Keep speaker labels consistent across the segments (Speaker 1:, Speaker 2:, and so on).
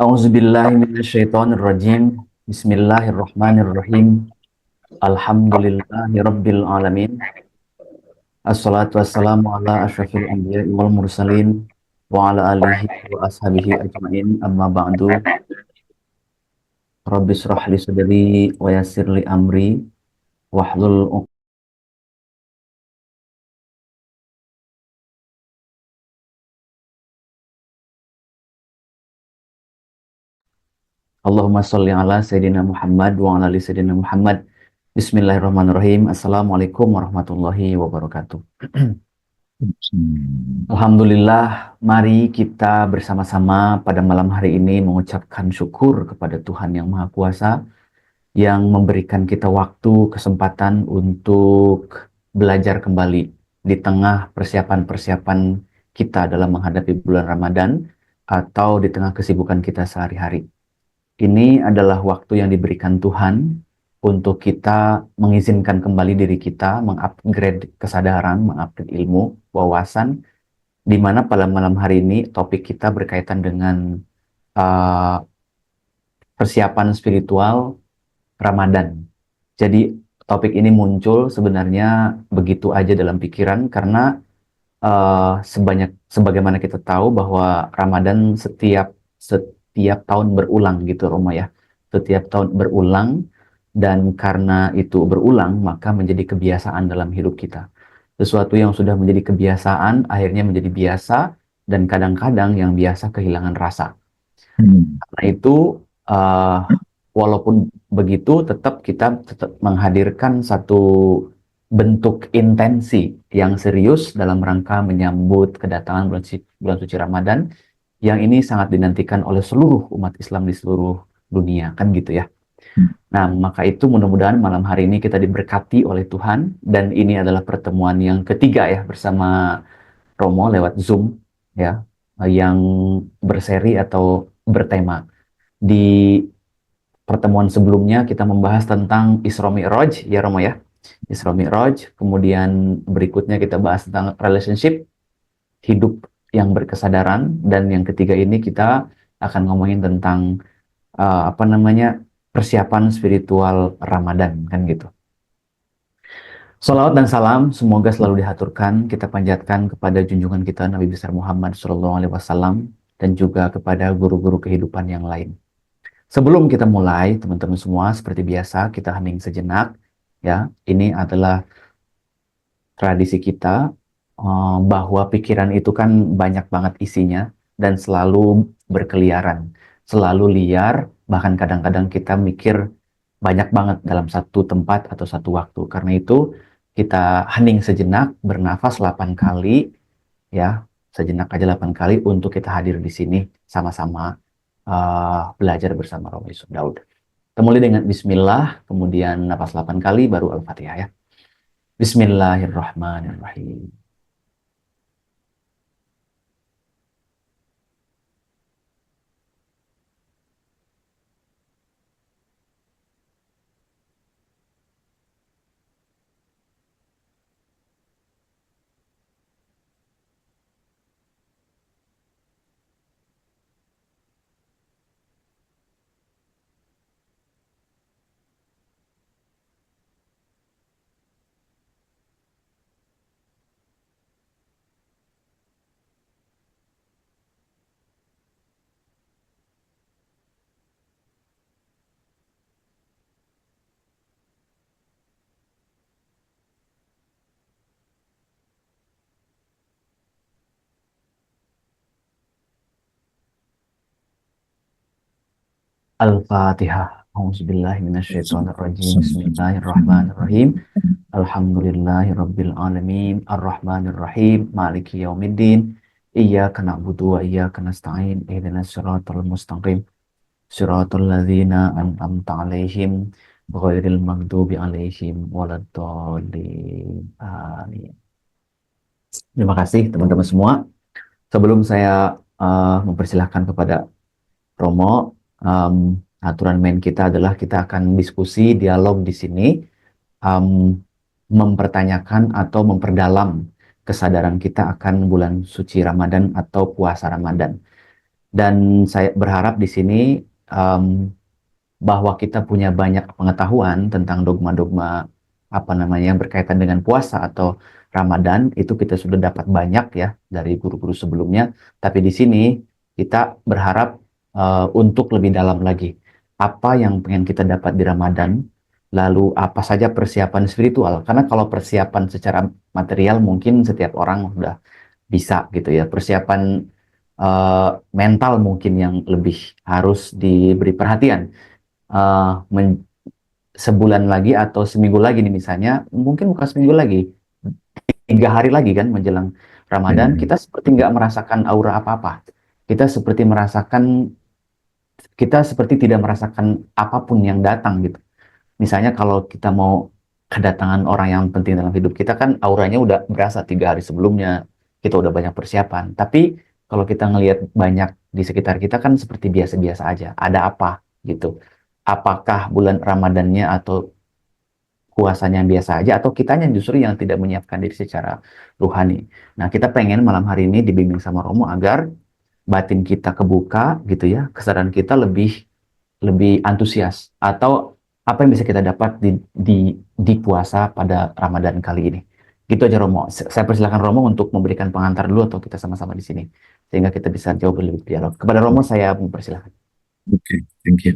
Speaker 1: Auzubillahiminasyaitonirrajim. Bismillahirrahmanirrahim. Alhamdulillahirabbil alamin. Assalatu wassalamu ala asyrafil anbiya'i wal mursalin wa ala alihi wa ashabihi ajmain. Amma ba'du. Rabbi shrah li sadri wa yassir li amri wahlul Allahumma sholli ala sayyidina Muhammad wa ala ali sayyidina Muhammad. Bismillahirrahmanirrahim. Assalamualaikum warahmatullahi wabarakatuh. Alhamdulillah, mari kita bersama-sama pada malam hari ini mengucapkan syukur kepada Tuhan Yang Maha Kuasa yang memberikan kita waktu, kesempatan untuk belajar kembali di tengah persiapan-persiapan kita dalam menghadapi bulan Ramadan atau di tengah kesibukan kita sehari-hari. Ini adalah waktu yang diberikan Tuhan untuk kita mengizinkan kembali diri kita, mengupgrade kesadaran, mengupgrade ilmu, wawasan, di mana pada malam hari ini topik kita berkaitan dengan uh, persiapan spiritual Ramadan. Jadi topik ini muncul sebenarnya begitu aja dalam pikiran karena sebagaimana kita tahu bahwa Ramadan setiap tahun berulang gitu Roma ya. Setiap tahun berulang dan karena itu berulang maka menjadi kebiasaan dalam hidup kita. Sesuatu yang sudah menjadi kebiasaan akhirnya menjadi biasa dan kadang-kadang yang biasa kehilangan rasa. Karena itu uh, walaupun begitu kita tetap menghadirkan satu bentuk intensi yang serius dalam rangka menyambut kedatangan bulan suci Ramadan yang ini sangat dinantikan oleh seluruh umat Islam di seluruh dunia, kan gitu ya. Nah, maka itu mudah-mudahan malam hari ini kita diberkati oleh Tuhan dan ini adalah pertemuan yang ketiga ya bersama Romo lewat Zoom ya, yang berseri atau bertema. Di pertemuan sebelumnya kita membahas tentang Isra Mi'raj ya Romo ya. Isra Mi'raj, kemudian berikutnya kita bahas tentang relationship, hidup yang berkesadaran, dan yang ketiga ini kita akan ngomongin tentang apa namanya, persiapan spiritual Ramadan kan gitu. Salawat dan salam semoga selalu dihaturkan kita panjatkan kepada junjungan kita Nabi besar Muhammad SAW dan juga kepada guru-guru kehidupan yang lain. Sebelum kita mulai, teman-teman semua, seperti biasa kita hening sejenak ya. Ini adalah tradisi kita, bahwa pikiran itu kan banyak banget isinya dan selalu berkeliaran, selalu liar, bahkan kadang-kadang kita mikir banyak banget dalam satu tempat atau satu waktu. Karena itu kita hening sejenak, bernafas 8 kali ya, sejenak aja 8 kali untuk kita hadir di sini sama-sama belajar bersama Romo Yusuf Daud. Kita mulai dengan Bismillah, kemudian nafas 8 kali baru Al-Fatihah ya. Bismillahirrahmanirrahim. Al-Fatihah. Auzubillahiminasyaitonirrajim. Bismillahirrahmanirrahim. Alhamdulillahirabbil alamin. Arrahmanirrahim. Maliki yaumiddin. Iyyaka na'budu wa iyyaka nasta'in. Ihdinas siratal mustaqim. Siratal ladzina an'amta 'alaihim ghairil maghdubi 'alaihim waladdallin. Amin. Terima kasih teman-teman semua. Sebelum saya mempersilahkan kepada Romo, aturan main kita adalah kita akan diskusi, dialog di sini, mempertanyakan atau memperdalam kesadaran kita akan bulan suci Ramadan atau puasa Ramadan. Dan saya berharap di sini em, bahwa kita punya banyak pengetahuan tentang dogma-dogma apa namanya yang berkaitan dengan puasa atau Ramadan itu kita sudah dapat banyak ya dari guru-guru sebelumnya. Tapi di sini kita berharap untuk lebih dalam lagi. Apa yang pengen kita dapat di Ramadan, lalu apa saja persiapan spiritual. Karena kalau persiapan secara material mungkin setiap orang sudah bisa gitu ya. Persiapan mental mungkin yang lebih harus diberi perhatian. Eh, men- Sebulan lagi atau seminggu lagi nih misalnya, mungkin bukan seminggu lagi, 3 hari lagi kan menjelang Ramadan,
Speaker 2: Hmm.
Speaker 1: kita seperti nggak merasakan aura apa-apa. Kita seperti kita seperti tidak merasakan apapun yang datang gitu. Misalnya kalau kita mau kedatangan orang yang penting dalam hidup kita kan auranya udah berasa 3 hari sebelumnya, kita udah banyak persiapan. Tapi kalau kita ngelihat banyak di sekitar kita kan seperti biasa-biasa aja. Ada apa gitu? Apakah bulan Ramadannya atau puasanya biasa aja atau kitanya justru yang tidak menyiapkan diri secara ruhani. Nah, kita pengen malam hari ini dibimbing sama Romo agar batin kita kebuka gitu ya, kesadaran kita lebih lebih antusias atau apa yang bisa kita dapat di puasa pada Ramadan kali ini. Gitu aja Romo. Saya persilakan Romo untuk memberikan pengantar dulu atau kita sama-sama di sini sehingga kita bisa jauh lebih dialog. Kepada Romo saya mempersilahkan.
Speaker 2: Okay, thank you.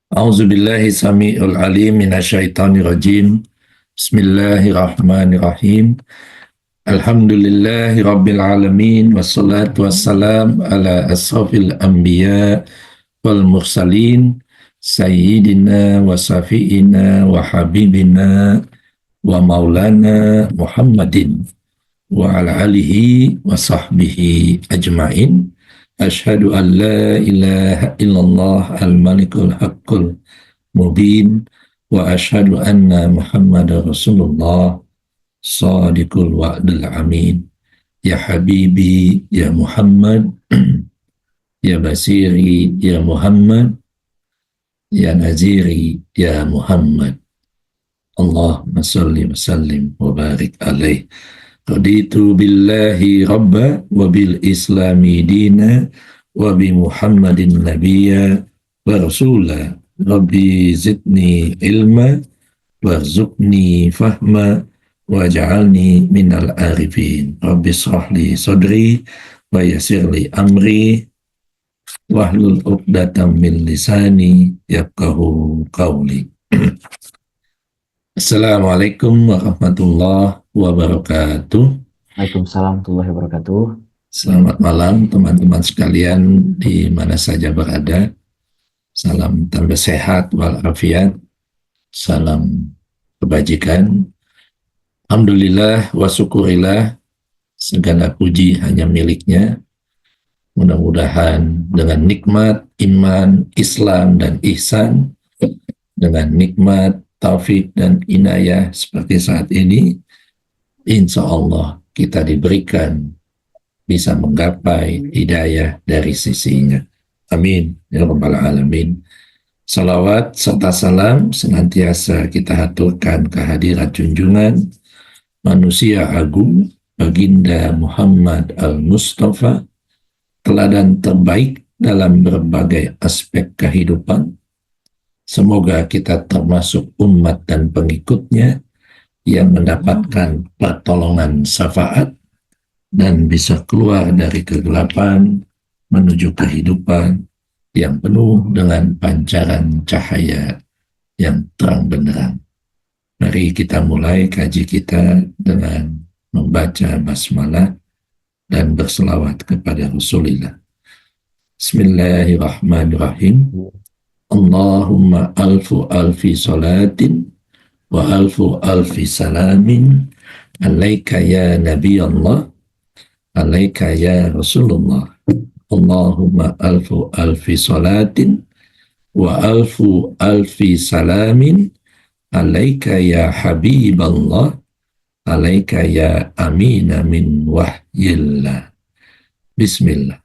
Speaker 2: A'udzubillahi sami'ul alim minasyaitonir rajim. Bismillahirrahmanirrahim. Alhamdulillahi rabbil alamin wassalatu wassalam ala asrafil anbiya wal mursalin sayyidina wa safiina wa habibina wa maulana Muhammadin wa ala alihi wa sahbihi ajma'in. Ashhadu an la ilaha illallah al-malikul haqqul mubin wa ashhadu anna Muhammadar Rasulullah sadiqul wa'dul amin. Ya habibi ya Muhammad, ya basiri ya Muhammad, ya naziri ya Muhammad. Allahumma salli wa sallim wa barik alaih. Raditu billahi rabba wa bil islami dina wa bi Muhammadin nabiyya wa rasula. Rabbi zidni ilma warzuqni fahma waj'alni minal arifin. Rabbi shrah li sadri wa yassir li amri wahlul 'uqdatam min lisani yafqahu qawli. Assalamualaikum warahmatullahi wabarakatuh.
Speaker 1: Waalaikumsalam warahmatullahi wabarakatuh.
Speaker 2: Selamat malam teman-teman sekalian di mana saja berada. Salam tambah sehat walafiat. Salam kebajikan. Alhamdulillah wa syukurillah, segala puji hanya miliknya. Mudah-mudahan dengan nikmat iman, Islam, dan ihsan, dengan nikmat taufik dan inayah seperti saat ini, insya Allah kita diberikan bisa menggapai hidayah dari sisinya. Amin. Ya Rabbal Alamin. Salawat serta salam senantiasa kita haturkan kehadirat junjungan manusia agung, Baginda Muhammad Al-Mustafa, teladan terbaik dalam berbagai aspek kehidupan. Semoga kita termasuk umat dan pengikutnya yang mendapatkan pertolongan syafaat dan bisa keluar dari kegelapan menuju kehidupan yang penuh dengan pancaran cahaya yang terang benderang. Mari kita mulai kaji kita dengan membaca basmalah dan berselawat kepada Rasulullah. Bismillahirrahmanirrahim. Allahumma alfu alfi salatin wa alfu alfi salamin alaika ya Nabi Allah, alaika ya Rasulullah. Allahumma alfu alfi salatin wa alfu alfi salamin alaika ya Habiballah, alaika ya amina min wahyillah. Bismillah.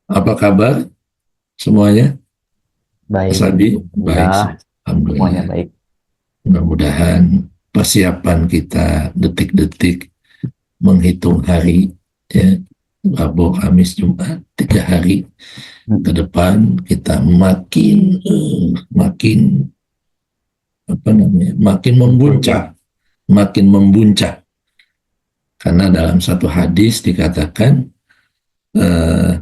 Speaker 2: Apa kabar semuanya? Mas
Speaker 1: Baik,
Speaker 2: Abi? Baik.
Speaker 1: alhamdulillah semuanya
Speaker 2: Alhamdulillah.
Speaker 1: baik.
Speaker 2: Mudah-mudahan persiapan kita detik-detik menghitung hari ya, Rabu, Kamis, Jumat, 3 hari ke
Speaker 1: Mm-mm.
Speaker 2: depan kita makin apa namanya, makin membuncah. Karena dalam satu hadis dikatakan, eh,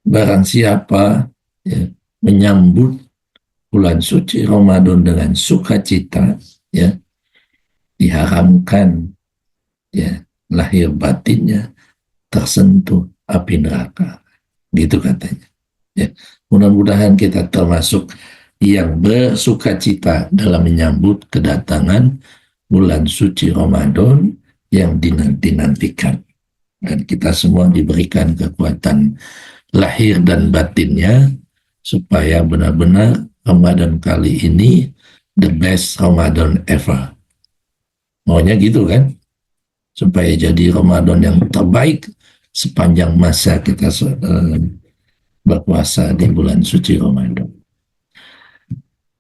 Speaker 2: barang siapa ya, menyambut bulan suci Ramadan dengan sukacita, ya, diharamkan ya lahir batinnya tersentuh api neraka, gitu katanya. Ya, mudah-mudahan kita termasuk yang bersukacita dalam menyambut kedatangan bulan suci Ramadan yang dinanti-nantikan. Dan kita semua diberikan kekuatan lahir dan batinnya supaya benar-benar Ramadan kali ini the best Ramadan ever. Maunya gitu kan? Supaya jadi Ramadan yang terbaik sepanjang masa kita berpuasa di bulan suci Ramadan.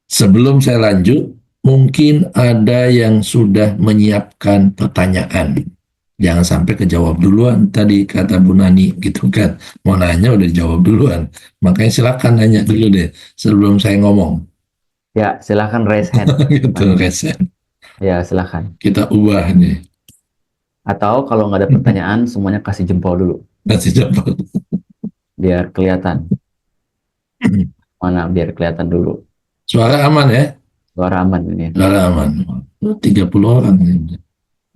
Speaker 2: Sebelum saya lanjut, mungkin ada yang sudah menyiapkan pertanyaan. Jangan sampai kejawab duluan. Tadi kata Bu Nani gitu kan. Mau nanya udah dijawab duluan. Makanya silakan nanya dulu deh sebelum saya ngomong.
Speaker 1: Ya, silahkan raise hand.
Speaker 2: Gitu, Resen.
Speaker 1: Ya, silahkan.
Speaker 2: Kita ubah nih.
Speaker 1: Atau kalau nggak ada pertanyaan, semuanya kasih jempol dulu,
Speaker 2: Kasih jawab.
Speaker 1: biar kelihatan. Mana, biar kelihatan dulu.
Speaker 2: Suara aman ya?
Speaker 1: Suara aman ini.
Speaker 2: Suara aman. 30 orang.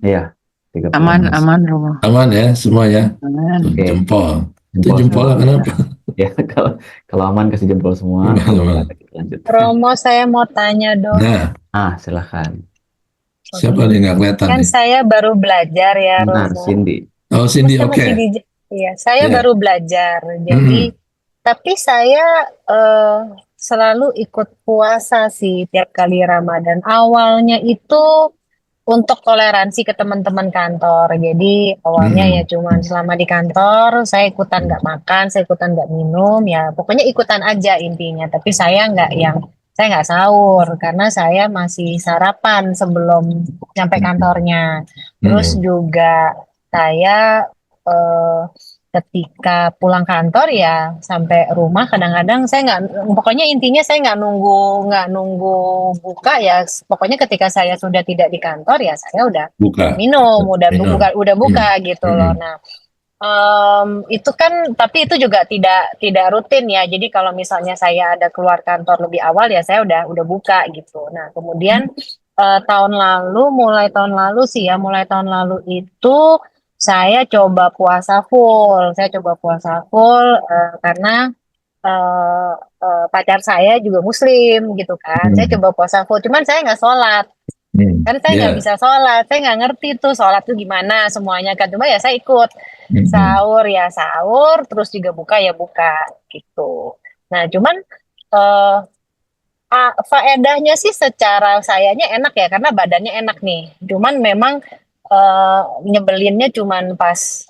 Speaker 1: Iya, 30
Speaker 3: Aman,
Speaker 1: orang.
Speaker 3: aman rumah.
Speaker 2: Aman ya semua ya?
Speaker 3: Aman.
Speaker 2: Tuh,
Speaker 1: Oke,
Speaker 2: jempol. Itu
Speaker 1: jempol
Speaker 2: jempol
Speaker 1: semua.
Speaker 2: kenapa?
Speaker 1: Ya, kalau kalau aman kasih jempol semua, kalau nggak
Speaker 2: Aman.
Speaker 1: kita lanjut.
Speaker 4: Romo, saya mau tanya dong.
Speaker 2: Nah,
Speaker 1: Silahkan.
Speaker 2: siapa
Speaker 4: Oke.
Speaker 2: nih nggak kelihatan
Speaker 4: Kan
Speaker 2: nih?
Speaker 4: saya baru belajar ya,
Speaker 1: Benar,
Speaker 4: Romo.
Speaker 1: Cindy.
Speaker 2: Oh, Cindy,
Speaker 4: Masa
Speaker 2: oke.
Speaker 4: masih di, iya, saya
Speaker 2: Ya.
Speaker 4: baru belajar. Jadi,
Speaker 2: Mm-mm.
Speaker 4: tapi saya selalu ikut puasa sih tiap kali Ramadan. Awalnya itu untuk toleransi ke teman-teman kantor. Jadi awalnya ya
Speaker 2: Mm-mm.
Speaker 4: cuman selama di kantor saya ikutan nggak makan, saya ikutan nggak minum, ya pokoknya ikutan aja intinya. Tapi saya nggak sahur karena saya masih sarapan sebelum nyampe kantornya. Terus
Speaker 2: Mm-mm.
Speaker 4: juga saya eh, ketika pulang kantor ya sampai rumah kadang-kadang saya nggak, pokoknya intinya saya nggak nunggu buka ya, pokoknya ketika saya sudah tidak di kantor ya saya udah
Speaker 2: Buka.
Speaker 4: minum,
Speaker 2: Minum.
Speaker 4: udah buka
Speaker 2: Mm.
Speaker 4: gitu loh.
Speaker 2: Mm-mm.
Speaker 4: Nah, itu kan, tapi itu juga tidak tidak rutin ya. Jadi kalau misalnya saya ada keluar kantor lebih awal ya saya udah buka gitu. Nah, kemudian mulai tahun lalu sih ya, mulai tahun lalu itu saya coba puasa full. Saya coba puasa full karena eh, pacar saya juga Muslim gitu kan. Saya
Speaker 2: Mm.
Speaker 4: coba puasa full, cuman saya nggak sholat.
Speaker 2: Mm.
Speaker 4: Kan saya nggak
Speaker 2: Ya.
Speaker 4: bisa sholat, saya nggak ngerti tuh sholat tuh gimana semuanya kan. Cuma ya saya ikut
Speaker 2: Mm-mm.
Speaker 4: sahur ya sahur, terus juga buka ya buka gitu. Nah, cuman eh faedahnya sih secara sayanya enak ya, karena badannya enak nih. Cuman memang nyebelinnya cuman pas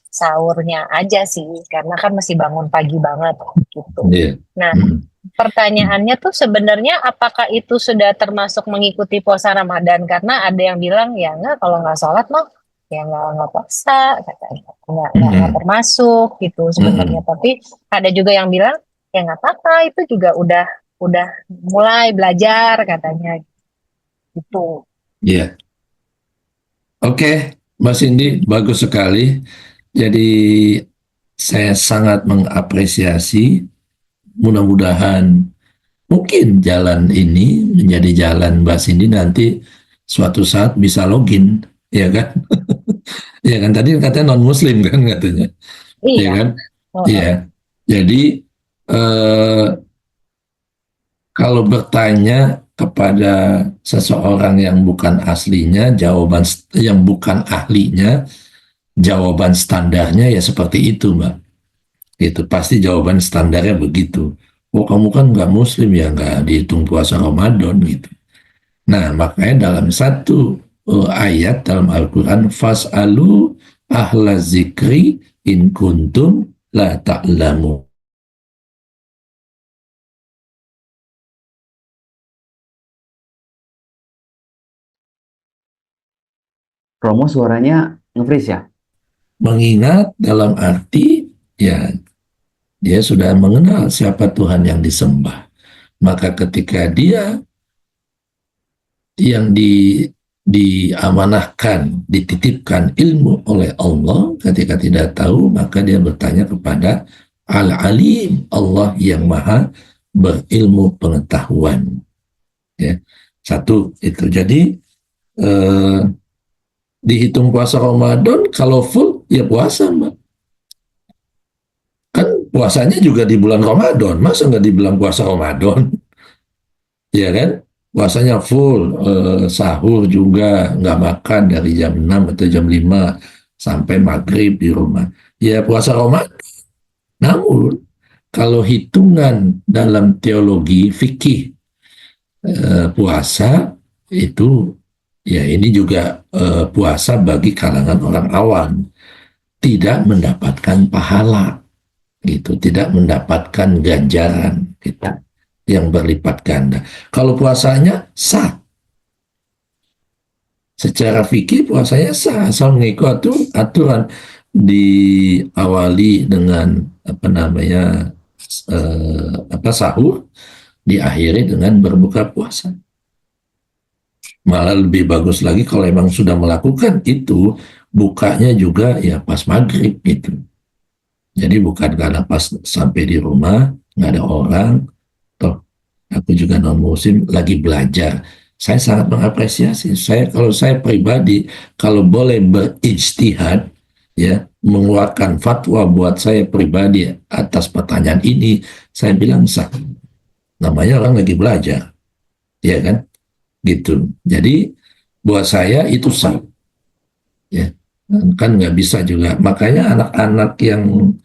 Speaker 4: sahurnya aja sih, karena kan masih bangun pagi banget gitu.
Speaker 2: Iya.
Speaker 4: Nah,
Speaker 2: Mm.
Speaker 4: pertanyaannya tuh sebenarnya apakah itu sudah termasuk mengikuti puasa Ramadan? Karena ada yang bilang ya enggak, kalau nggak sholat mah ya nggak puasa, katanya nggak
Speaker 2: Mm-mm.
Speaker 4: termasuk gitu sebenarnya.
Speaker 2: Mm-mm.
Speaker 4: Tapi ada juga yang bilang ya nggak apa-apa, itu juga udah mulai belajar katanya gitu.
Speaker 2: Iya. Oke, Mbak Cindy, bagus sekali. Jadi saya sangat mengapresiasi. Mudah-mudahan mungkin jalan ini menjadi jalan Mbak Cindy nanti suatu saat bisa login, ya kan? Ya kan tadi katanya non Muslim kan katanya, ya
Speaker 4: Iya.
Speaker 2: kan?
Speaker 4: Oh,
Speaker 2: Iya. Jadi eh, kalau bertanya kepada seseorang yang bukan aslinya, yang bukan ahlinya, jawaban standarnya ya seperti itu, Mbak. Itu pasti jawaban standarnya begitu. Oh, kamu kan nggak Muslim ya, nggak dihitung puasa Ramadan gitu. Nah, makanya dalam satu ayat dalam Al-Quran, fas'alu ahla zikri in kuntum la ta'lamu.
Speaker 1: Romo suaranya nge-freeze ya?
Speaker 2: Mengingat dalam arti ya dia sudah mengenal siapa Tuhan yang disembah. Maka ketika dia yang diamanahkan, dititipkan ilmu oleh Allah, ketika tidak tahu maka dia bertanya kepada Al-Alim, Allah yang maha berilmu pengetahuan. Ya, satu itu. Jadi dihitung puasa Ramadan, kalau full ya puasa, Mbak. Kan puasanya juga di bulan Ramadan, masa nggak dibilang puasa Ramadan? Ya kan? Puasanya full, sahur juga, nggak makan dari jam 6 atau jam 5 sampai maghrib di rumah. Ya puasa Ramadan. Namun, kalau hitungan dalam teologi fikih puasa itu, ya ini juga puasa bagi kalangan orang awam. Tidak mendapatkan pahala, gitu, tidak mendapatkan ganjaran, gitu, yang berlipat ganda. Kalau puasanya sah, secara fikih puasanya sah, asal mengikuti aturan, diawali dengan sahur, diakhiri dengan berbuka puasa. Malah lebih bagus lagi kalau emang sudah melakukan itu, bukanya juga ya pas maghrib gitu. Jadi bukan karena pas sampai di rumah nggak ada orang, toh aku juga non muslim lagi belajar. Saya sangat mengapresiasi. Kalau saya pribadi, kalau boleh berijtihad, ya mengeluarkan fatwa buat saya pribadi atas pertanyaan ini, saya bilang sah. Namanya orang lagi belajar, ya kan? Gitu. Jadi buat saya itu sah, ya kan nggak bisa juga. Makanya anak-anak yang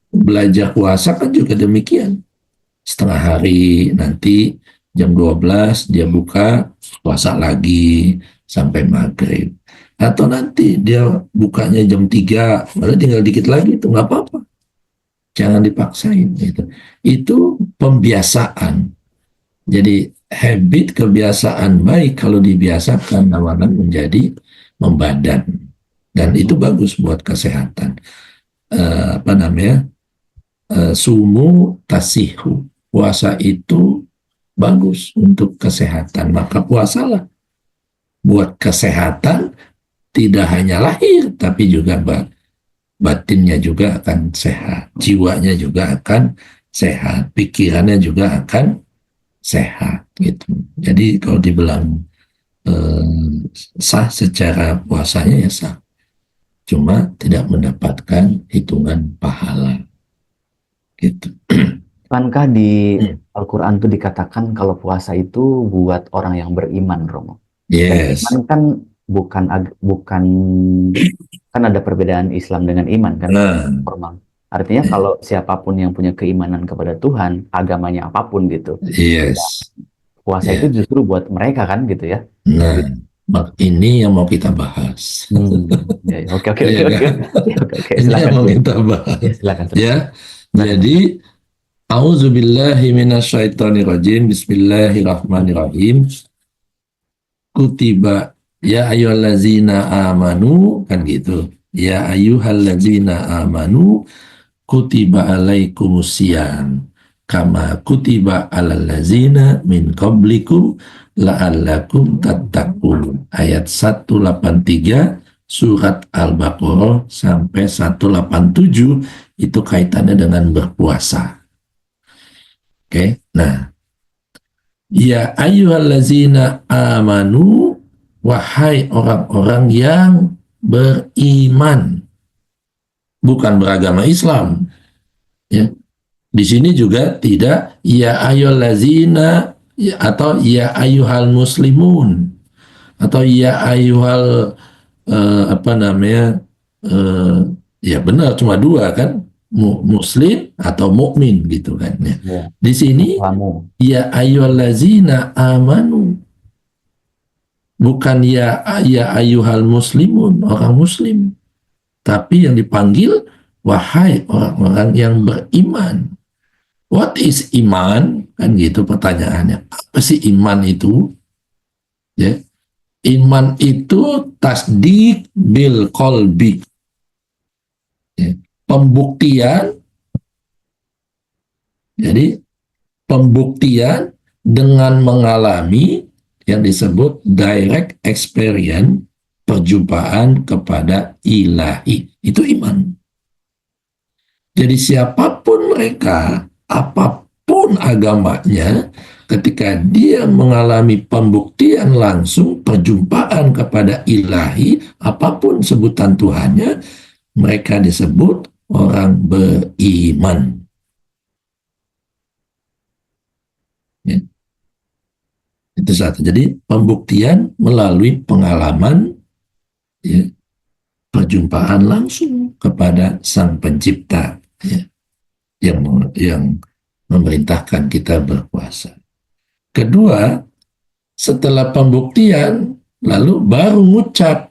Speaker 2: belajar puasa kan juga demikian, setengah hari, nanti jam 12 dia buka puasa lagi sampai maghrib, atau nanti dia bukanya jam 3 malah tinggal dikit lagi, itu nggak apa-apa, jangan dipaksain gitu. Itu pembiasaan. Jadi habit, kebiasaan baik kalau dibiasakan lama-lama menjadi membadan, dan itu bagus buat kesehatan. Sumu tasihu, puasa itu bagus untuk kesehatan, maka puasalah. Buat kesehatan tidak hanya lahir tapi juga batinnya juga akan sehat, jiwanya juga akan sehat, pikirannya juga akan sehat gitu. Jadi kalau dibilang sah secara puasanya ya sah, cuma tidak mendapatkan hitungan pahala gitu.
Speaker 1: Bukankah di Al-Quran itu dikatakan kalau puasa itu buat orang yang beriman, Romo?
Speaker 2: Yes.
Speaker 1: Iman kan bukan kan ada perbedaan Islam dengan iman kan? Formal. Artinya kalau siapapun yang punya keimanan kepada Tuhan, agamanya apapun gitu.
Speaker 2: Yes.
Speaker 1: Puasa itu justru buat mereka kan gitu ya.
Speaker 2: Nah, ini yang mau kita bahas.
Speaker 1: Oke.
Speaker 2: Ini yang mau kita bahas.
Speaker 1: Silakan.
Speaker 2: Ya. Jadi A'udzubillahi minasyaitonirrajim. Bismillahirrahmanirrahim. Kutiba ya ayyuhallazina amanu, kan gitu. Ya ayyuhallazina amanu kutiba alaikumusiyam kama kutiba alal ladzina min qablikum la'allakum tattaqun. Ayat 183 surat Al-Baqarah sampai 187 itu kaitannya dengan berpuasa. Oke, nah, ya ayyuhallazina amanu, wahai orang-orang yang beriman, bukan beragama Islam. Ya, di sini juga tidak ya ayyuhallazina atau ya ayyuhal muslimun atau ya ayyuhal ya benar cuma dua kan, muslim atau mukmin gitu kan ya. Di sini ya ayyuhallazina amanu, bukan ya ayyuhal muslimun, orang muslim, tapi yang dipanggil wahai orang-orang yang beriman. What is iman? Kan gitu pertanyaannya. Apa sih iman itu? Ya. Iman itu tasdik bil qalbi. Ya. Pembuktian, jadi pembuktian dengan mengalami yang disebut direct experience, perjumpaan kepada ilahi. Itu iman. Jadi siapapun mereka, apapun agamanya, ketika dia mengalami pembuktian langsung, perjumpaan kepada ilahi, apapun sebutan Tuhannya, mereka disebut orang beriman. Ya, itu satu. Jadi pembuktian melalui pengalaman, ya, perjumpaan langsung kepada Sang Pencipta, ya, yang memerintahkan kita berpuasa. Kedua, setelah pembuktian, lalu baru ngucap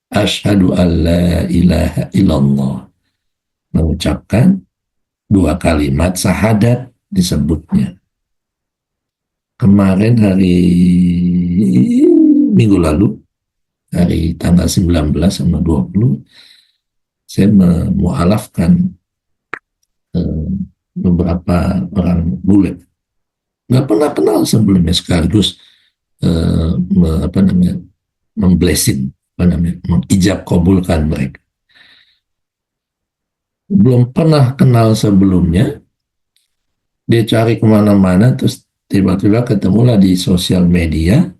Speaker 2: asyhadu alla ilaha illallah, mengucapkan dua kalimat syahadat disebutnya. Kemarin hari minggu lalu, hari tanggal 19 sama 20, saya memualafkan beberapa orang bule. Nggak pernah kenal sebelumnya, sekaligus memblessing, mengijab kabulkan mereka. Belum pernah kenal sebelumnya, dia cari kemana-mana, terus tiba-tiba ketemulah di sosial media,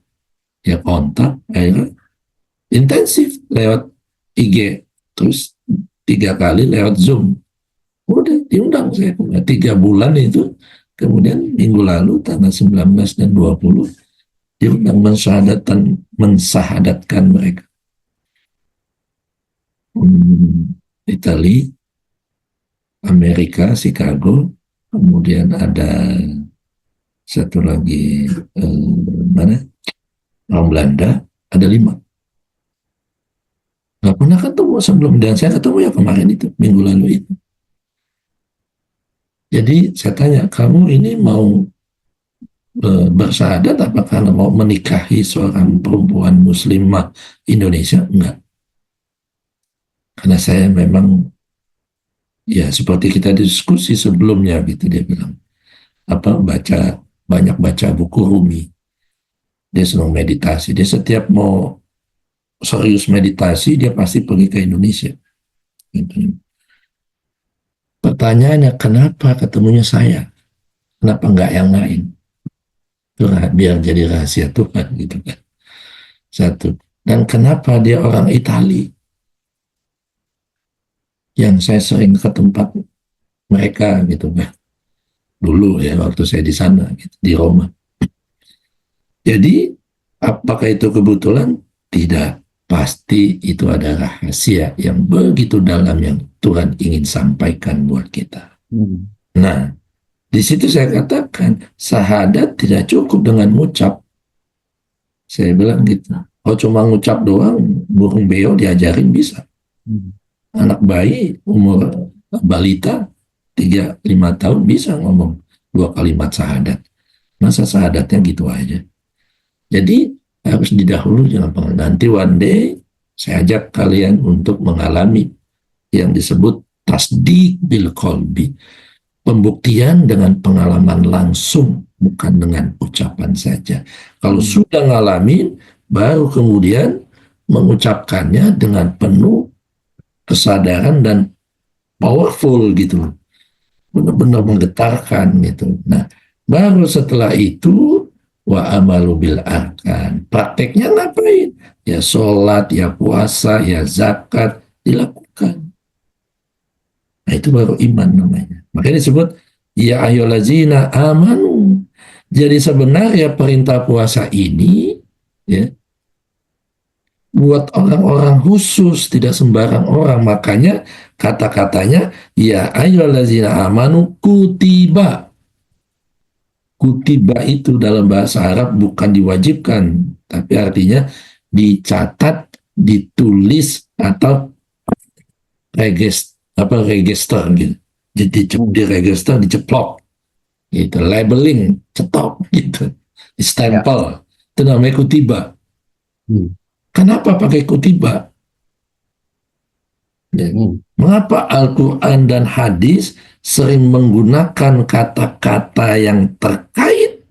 Speaker 2: ya kontak, akhirnya intensif lewat IG, terus 3 kali lewat Zoom. Udah diundang saya 3 bulan itu, kemudian minggu lalu tanggal 19 dan 20 diundang mensahadatkan mereka. Italia, Amerika, Chicago, kemudian ada satu lagi orang Belanda, ada 5. Nggak pernah ketemu sebelum, dan saya ketemu ya kemarin itu, minggu lalu itu. Jadi saya tanya, kamu ini mau bersyahadat apa karena mau menikahi seorang perempuan muslimah Indonesia? Enggak. Karena saya memang, ya seperti kita diskusi sebelumnya gitu, dia bilang, banyak baca buku Rumi. Dia senang meditasi. Dia setiap mau serius meditasi, dia pasti pergi ke Indonesia. Gitu. Pertanyaannya, kenapa ketemunya saya? Kenapa enggak yang lain? Itu biar jadi rahasia Tuhan gitu kan. Satu. Dan kenapa dia orang Itali? Yang saya sering ke tempat mereka gitu kan. Dulu ya, waktu saya di sana gitu, di Roma. Jadi apakah itu kebetulan? Tidak. Pasti itu ada rahasia yang begitu dalam yang Tuhan ingin sampaikan buat kita. Nah, di situ saya katakan, syahadat tidak cukup dengan ngucap. Saya bilang gitu. Kalau cuma ngucap doang, burung beo diajarin bisa. Anak bayi umur balita 3-5 tahun bisa ngomong 2 kalimat syahadat. Masa syahadatnya gitu aja. Jadi harus didahului dengan pengalaman. Nanti one day saya ajak kalian untuk mengalami yang disebut tasdik bil qalbi. Pembuktian dengan pengalaman langsung, bukan dengan ucapan saja. Kalau sudah ngalamin, baru kemudian mengucapkannya dengan penuh kesadaran dan powerful gitu. Benar-benar menggetarkan gitu. Nah, baru setelah itu wa amalu bil arkan. Prakteknya ngapain? Ya sholat, ya puasa, ya zakat dilakukan. Nah, itu baru iman namanya. Makanya disebut ya ayyuhallazina amanu. Jadi sebenarnya perintah puasa ini ya buat orang-orang khusus, tidak sembarang orang. Makanya kata-katanya ya ayyuhallazina amanu kutiba. Kutiba itu dalam bahasa Arab bukan diwajibkan, tapi artinya dicatat, ditulis atau register gitu. Jadi diregister, diceplok, gitu. Labeling, cetok, gitu. Stempel, itu namanya kutiba. Kenapa pakai kutiba? Ya. Mengapa Al-Quran dan hadis sering menggunakan kata-kata yang terkait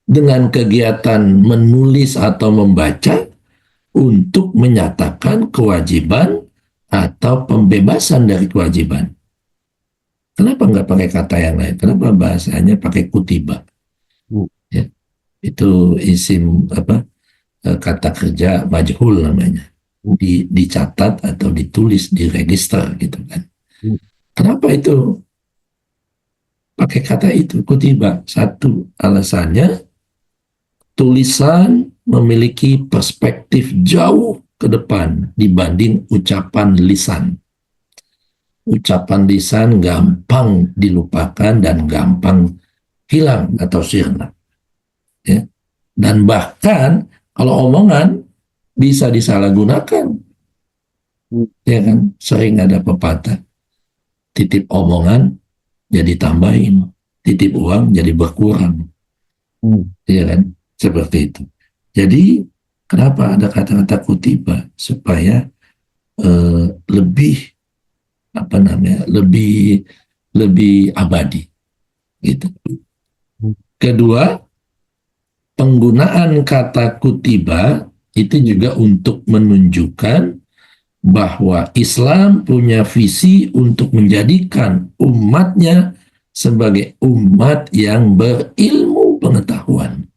Speaker 2: dengan kegiatan menulis atau membaca untuk menyatakan kewajiban atau pembebasan dari kewajiban? Kenapa nggak pakai kata yang lain? Kenapa bahasanya pakai kutiba?
Speaker 1: Hmm.
Speaker 2: Ya, itu isim kata kerja majhul namanya. Dicatat atau ditulis di register gitu kan. Kenapa itu pakai kata itu kutiba? Satu, alasannya tulisan memiliki perspektif jauh ke depan dibanding ucapan lisan. Ucapan lisan gampang dilupakan dan gampang hilang atau sirna. Ya. Dan bahkan kalau omongan bisa disalahgunakan. Ya kan? Sering ada pepatah. Titip omongan jadi tambahin. Titip uang jadi berkurang. Ya kan? Seperti itu. Jadi kenapa ada kata-kata kutiba? Supaya lebih lebih abadi gitu. Kedua, penggunaan kata kutiba itu juga untuk menunjukkan bahwa Islam punya visi untuk menjadikan umatnya sebagai umat yang berilmu pengetahuan.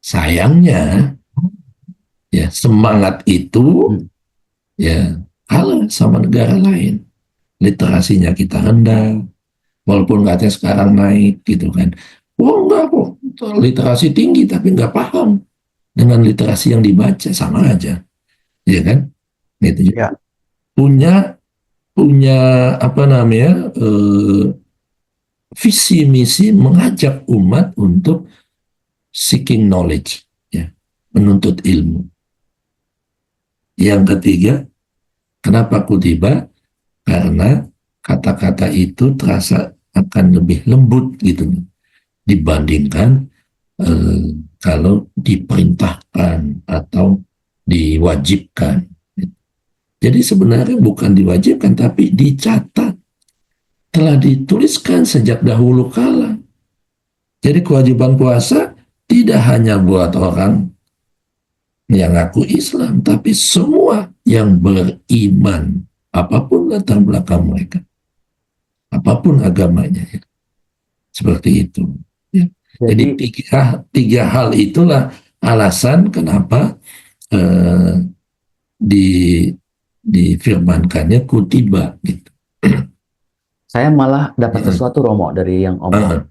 Speaker 2: Sayangnya ya semangat itu ya kalah sama negara lain. Literasinya kita rendah, walaupun katanya sekarang naik gitu kan. Oh enggak kok, literasi tinggi tapi nggak paham dengan literasi yang dibaca, sama aja, ya kan? Gitu.
Speaker 1: Ya.
Speaker 2: Punya visi misi mengajak umat untuk seeking knowledge, ya, menuntut ilmu. Yang ketiga, kenapa kutiba? Karena kata-kata itu terasa akan lebih lembut gitu dibandingkan kalau diperintahkan atau diwajibkan. Jadi sebenarnya bukan diwajibkan tapi dicatat, telah dituliskan sejak dahulu kala. Jadi kewajiban puasa tidak hanya buat orang yang ngaku Islam, tapi semua yang beriman, apapun latar belakang mereka, apapun agamanya, ya. Seperti itu. Ya. Jadi tiga hal itulah alasan kenapa difirmankannya kutiba gitu.
Speaker 1: Saya malah dapat sesuatu, Romo, dari yang Om.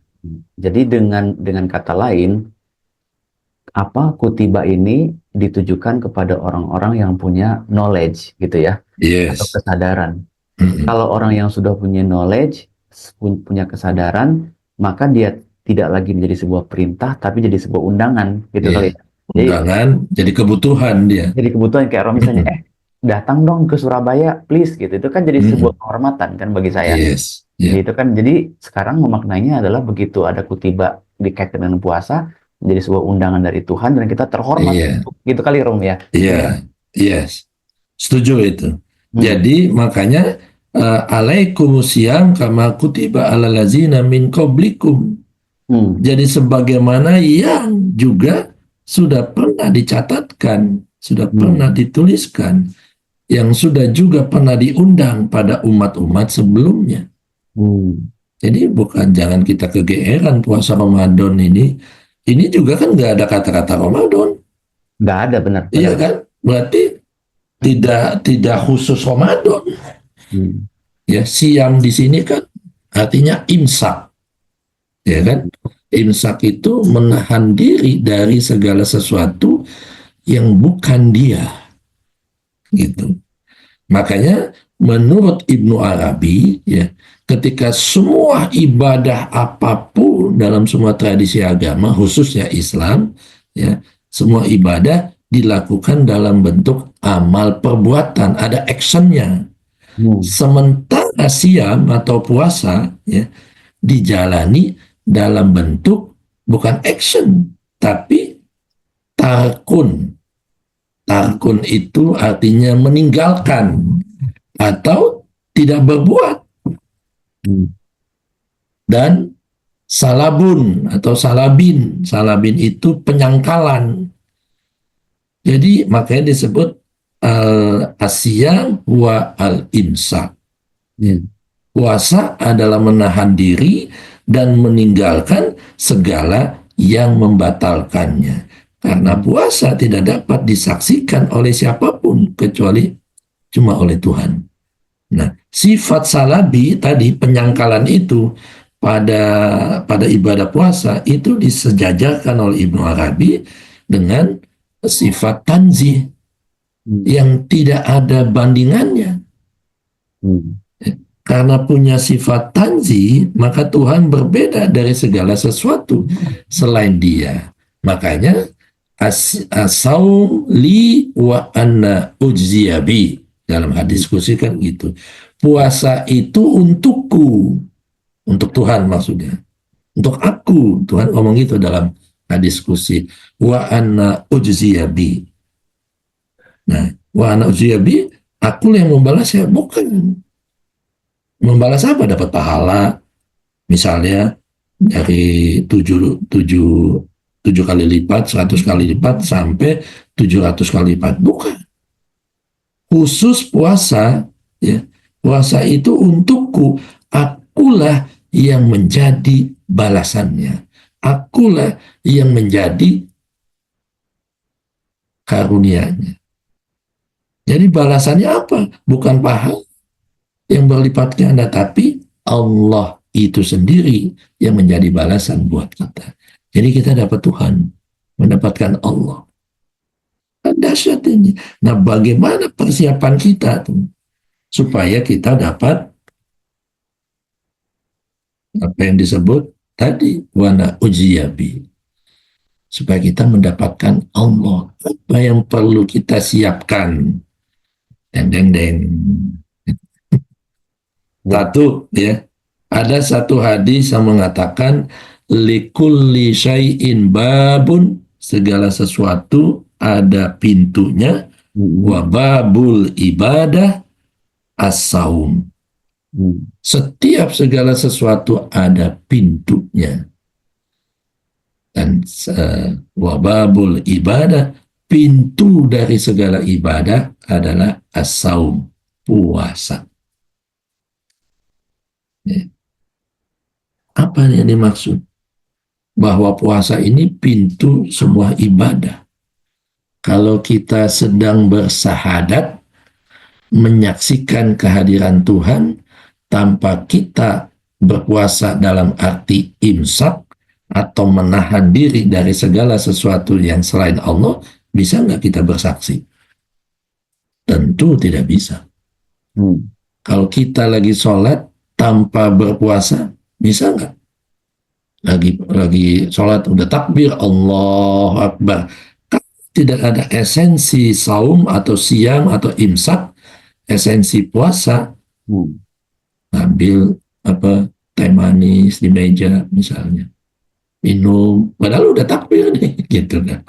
Speaker 1: Jadi dengan kata lain, kutiba ini ditujukan kepada orang-orang yang punya knowledge gitu ya, atau kesadaran. Kalau orang yang sudah punya knowledge, punya kesadaran, maka dia tidak lagi menjadi sebuah perintah, tapi jadi sebuah undangan gitu kali ya.
Speaker 2: Undangan, jadi kebutuhan dia.
Speaker 1: Jadi kebutuhan kayak orang misalnya, datang dong ke Surabaya, please gitu. Itu kan jadi sebuah kehormatan kan bagi saya. Jadi itu kan, jadi sekarang memaknainya adalah begitu ada kutiba dikaitkan dengan puasa, menjadi sebuah undangan dari Tuhan dan kita terhormat. Gitu kali, Rom, ya.
Speaker 2: Setuju itu. Jadi makanya alaikumusiyam kama kutiba alal ladzina min qablikum. Jadi sebagaimana yang juga sudah pernah dicatatkan, sudah pernah dituliskan, yang sudah juga pernah diundang pada umat-umat sebelumnya. Jadi jangan kita kegeeran puasa Ramadan ini juga kan nggak ada kata-kata Ramadan.
Speaker 1: Nggak ada, benar.
Speaker 2: Iya kan? Berarti tidak khusus Ramadan. Ya, siam di sini kan artinya imsak. Ya kan? Imsak itu menahan diri dari segala sesuatu yang bukan dia. Gitu. Makanya menurut Ibnu Arabi, ya, ketika semua ibadah apapun dalam semua tradisi agama, khususnya Islam, ya, semua ibadah dilakukan dalam bentuk amal perbuatan, ada actionnya. Sementara siam atau puasa, ya, dijalani dalam bentuk bukan action, tapi tarkun. Tarkun itu artinya meninggalkan atau tidak berbuat.
Speaker 1: Hmm.
Speaker 2: Dan salabun atau salabin, salabin itu penyangkalan. Jadi makanya disebut al-asyam wa al-imsak.
Speaker 1: Hmm.
Speaker 2: Puasa adalah menahan diri dan meninggalkan segala yang membatalkannya. Karena puasa tidak dapat disaksikan oleh siapapun kecuali cuma oleh Tuhan. Nah, sifat salabi tadi, penyangkalan itu pada ibadah puasa itu disejajarkan oleh Ibnu Arabi dengan sifat tanzih yang tidak ada bandingannya.
Speaker 1: Hmm.
Speaker 2: Karena punya sifat tanzih, maka Tuhan berbeda dari segala sesuatu selain Dia. Makanya as-saum li wa anna ujziyabi, dalam hadis kursi kan gitu. Puasa itu untukku, untuk Tuhan maksudnya, untuk aku. Tuhan ngomong gitu dalam hadis kursi, wa anna ujziyabi. Nah, wa anna ujziyabi, aku yang membalas ya, bukan. Membalas apa? Dapat pahala, misalnya dari 7 kali lipat, 100 kali lipat, sampai 700 kali lipat. Bukan. Khusus puasa, ya, puasa itu untukku. Akulah yang menjadi balasannya. Akulah yang menjadi karunia-Nya. Jadi balasannya apa? Bukan pahala yang berlipat ganda, tapi Allah itu sendiri yang menjadi balasan buat kita. Jadi kita dapat Tuhan, mendapatkan Allah. Kan dahsyat ini. Nah, bagaimana persiapan kita tuh supaya kita dapat apa yang disebut tadi, wana ujiyabi, supaya kita mendapatkan Allah. Apa yang perlu kita siapkan? Deng. Satu, ya, ada satu hadis yang mengatakan likulli syai'in babun, segala sesuatu ada pintunya, wa babul ibadah as-saum. Setiap segala sesuatu ada pintunya. Dan wa babul ibadah, pintu dari segala ibadah adalah as-saum, puasa. Apa yang dimaksud? Bahwa puasa ini pintu sebuah ibadah. Kalau kita sedang bersahadat, menyaksikan kehadiran Tuhan, tanpa kita berpuasa dalam arti imsak, atau menahan diri dari segala sesuatu yang selain Allah, bisa nggak kita bersaksi? Tentu tidak bisa. Kalau kita lagi sholat, tanpa berpuasa, bisa nggak? Lagi sholat udah takbir Allahu Akbar, tidak ada esensi saum atau siam atau imsak, esensi puasa, ambil teh manis di meja misalnya, minum, padahal udah takbir nih, gitu kan.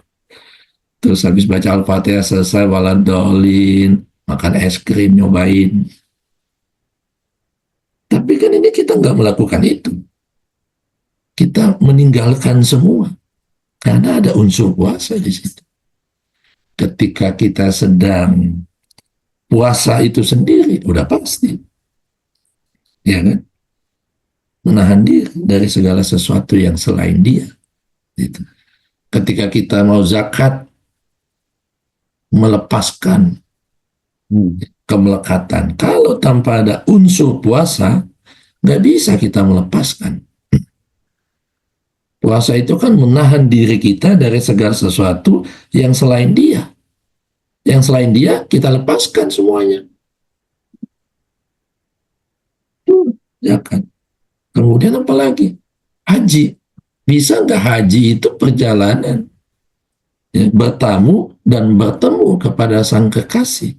Speaker 2: Terus habis baca Al-Fatihah selesai, waladolin, makan es krim, nyobain. Tapi kan ini kita nggak melakukan itu. Kita meninggalkan semua. Karena ada unsur puasa di situ. Ketika kita sedang puasa itu sendiri, udah pasti. Ya kan? Menahan diri dari segala sesuatu yang selain Dia. Gitu. Ketika kita mau zakat, melepaskan kemelekatan. Kalau tanpa ada unsur puasa, nggak bisa kita melepaskan. Puasa itu kan menahan diri kita dari segala sesuatu yang selain Dia. Yang selain Dia, kita lepaskan semuanya. Ya kan? Kemudian apa lagi? Haji. Bisa nggak haji itu perjalanan? Ya, bertamu dan bertemu kepada Sang Kekasih.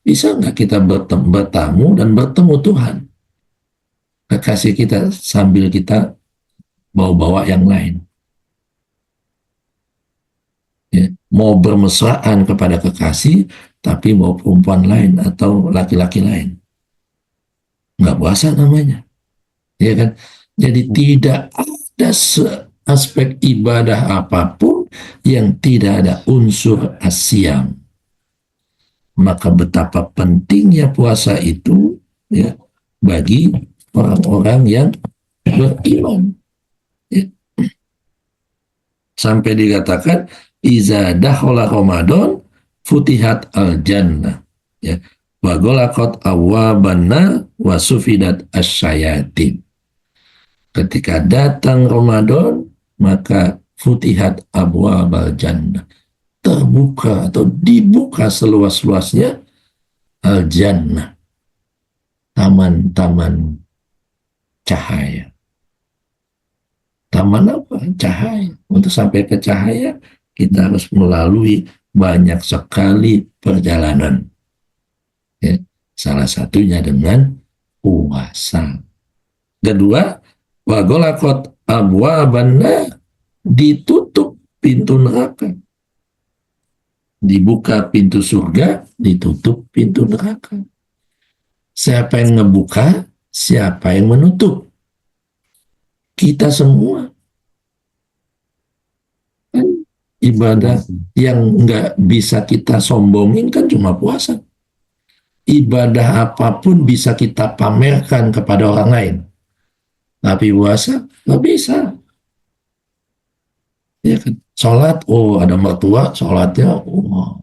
Speaker 2: Bisa nggak kita bertamu dan bertemu Tuhan? Kekasih kita sambil kita bawa-bawa yang lain. Ya, mau bermesraan kepada kekasih, tapi bawa perempuan lain atau laki-laki lain. puasa namanya, ya kan? Jadi tidak ada aspek ibadah apapun yang tidak ada unsur asyam. Maka betapa pentingnya puasa itu, ya, bagi orang-orang yang beriman. Ya. Sampai dikatakan iza dakhala Ramadan futihat al-jannah, ya, wa ghalaqat awwabanna wa sufidat asyayatin. Ketika datang Ramadan, maka futihat abwabal jannah, terbuka atau dibuka seluas-luasnya al-jannah, taman-taman cahaya. Taman apa? Cahaya. Untuk sampai ke cahaya, kita harus melalui banyak sekali perjalanan. Ya. Salah satunya dengan puasa. Kedua, wa ghalaqat abwabanna, ditutup pintu neraka. Dibuka pintu surga, ditutup pintu neraka. Siapa yang ngebuka, siapa yang menutup? Kita semua. Kan ibadah yang nggak bisa kita sombongin kan cuma puasa. Ibadah apapun bisa kita pamerkan kepada orang lain. Tapi puasa nggak bisa. Ya kan? Sholat, oh ada mertua, sholatnya, oh,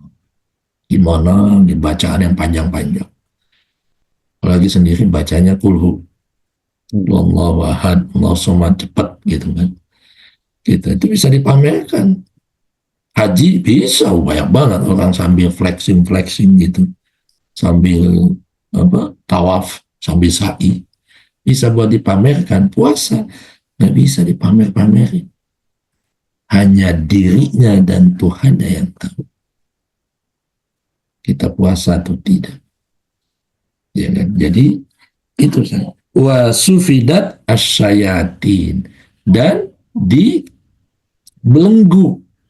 Speaker 2: gimana, bacaan yang panjang-panjang. Apalagi sendiri bacanya kulhu. Allahu ahad, Allahu somad, cepat gitu kan. Kita itu bisa dipamerkan. Haji bisa, banyak banget orang sambil flexing gitu, sambil tawaf, sambil sa'i, bisa buat dipamerkan. Puasa nggak bisa dipamer-pamerin, hanya dirinya dan Tuhan yang tahu kita puasa atau tidak, ya kan? Jadi itu saja. Wa sufidat asyayatin, dan dibelenggu,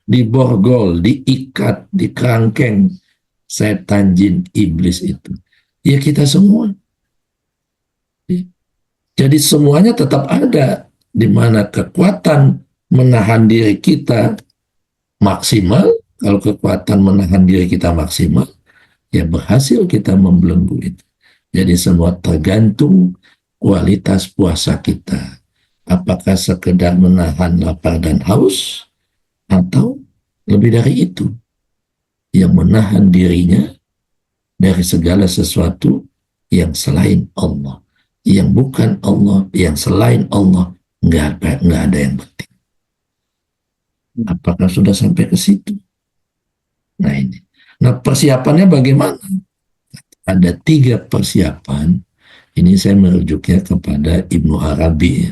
Speaker 2: diborgol, diikat, dikerangkeng setan, jin, iblis itu. Ya kita semua. Jadi semuanya tetap ada, di mana kekuatan menahan diri kita maksimal. Kalau kekuatan menahan diri kita maksimal, ya berhasil kita membelenggu itu. Jadi semua tergantung kualitas puasa kita. Apakah sekedar menahan lapar dan haus, atau lebih dari itu, yang menahan dirinya dari segala sesuatu yang selain Allah, yang bukan Allah, yang selain Allah, nggak ada yang penting. Apakah sudah sampai ke situ? Nah ini. Nah persiapannya bagaimana? Ada 3 persiapan. Ini saya merujuknya kepada Ibnu Arabi.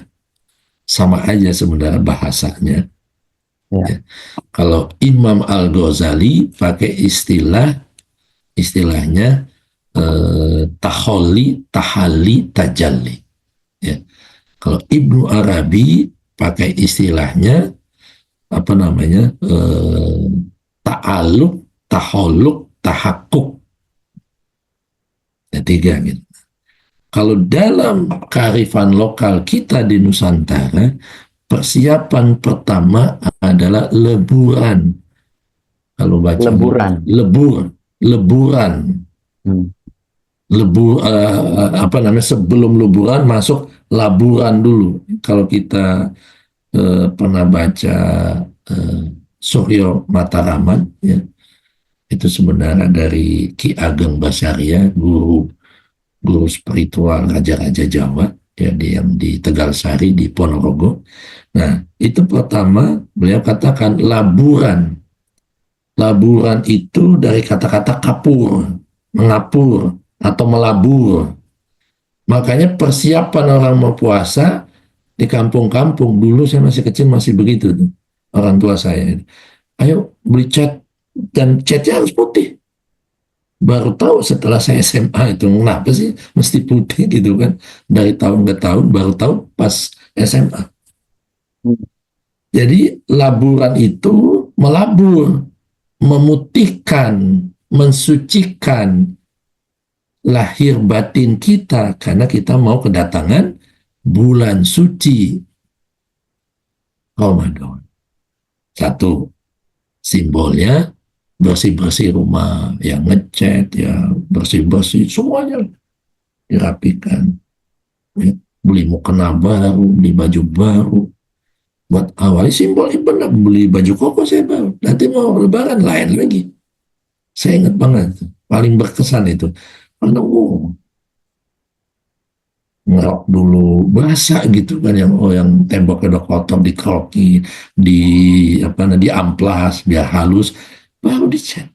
Speaker 2: Sama aja sebenarnya bahasanya.
Speaker 1: Ya.
Speaker 2: Ya. Kalau Imam Al-Ghazali pakai istilahnya tahalli, tajalli. Ya. Kalau Ibnu Arabi pakai istilahnya ta'alluq, tahalluk, tahakkuk. Ada 3 gitu. Kalau dalam kearifan lokal kita di Nusantara, persiapan pertama adalah leburan. Kalau baca leburan. Sebelum leburan masuk laburan dulu. Kalau kita pernah baca Suryo Mataraman, ya, itu sebenarnya dari Ki Ageng Basaria, guru spiritual raja-raja Jawa, ya, yang di Tegalsari, di Ponorogo. Nah, itu pertama beliau katakan laburan. Laburan itu dari kata-kata kapur, mengapur atau melabur. Makanya persiapan orang mau puasa di kampung-kampung, dulu saya masih kecil masih begitu tuh, orang tua saya. Ayo beli cat, dan catnya harus putih. Baru tahu setelah saya SMA itu kenapa sih mesti putih gitu kan. Dari tahun ke tahun baru tahu pas SMA. Jadi laburan itu melabur, memutihkan, mensucikan lahir batin kita, karena kita mau kedatangan bulan suci Ramadan. Satu, simbolnya bersih-bersih rumah, yang ngecat, ya bersih-bersih, semuanya dirapikan. Ya, beli mukena baru, beli baju baru. Buat awalnya simbolnya benar, beli baju koko saya baru. Nanti mau lebaran lain lagi. Saya ingat banget, paling berkesan itu. Karena ngerok dulu basah gitu kan, yang temboknya udah kotor dikerokin, diamplas biar halus, baru dicat.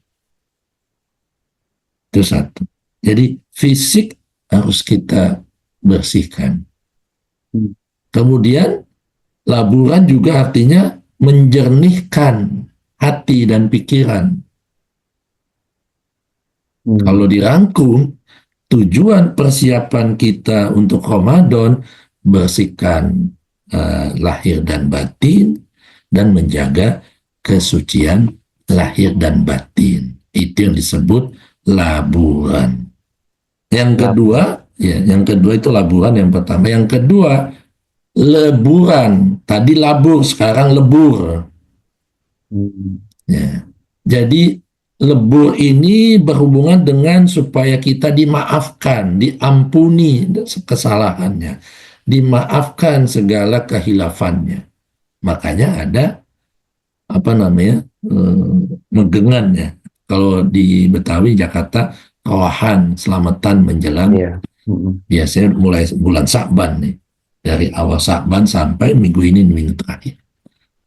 Speaker 2: Itu satu. Jadi fisik harus kita bersihkan. Kemudian laburan juga artinya menjernihkan hati dan pikiran. Kalau dirangkum, tujuan persiapan kita untuk Ramadan bersihkan lahir dan batin dan menjaga kesucian lahir dan batin. Itu yang disebut laburan. Yang kedua itu laburan yang pertama. Yang kedua leburan. Tadi labur, sekarang lebur. Ya. Jadi lebur ini berhubungan dengan supaya kita dimaafkan, diampuni kesalahannya, dimaafkan segala kehilafannya. Makanya ada megengan ya. Kalau di Betawi Jakarta, kawahan selamatan menjelang. Biasanya mulai bulan Sa'ban nih. Dari awal Sa'ban sampai minggu ini, minggu terakhir.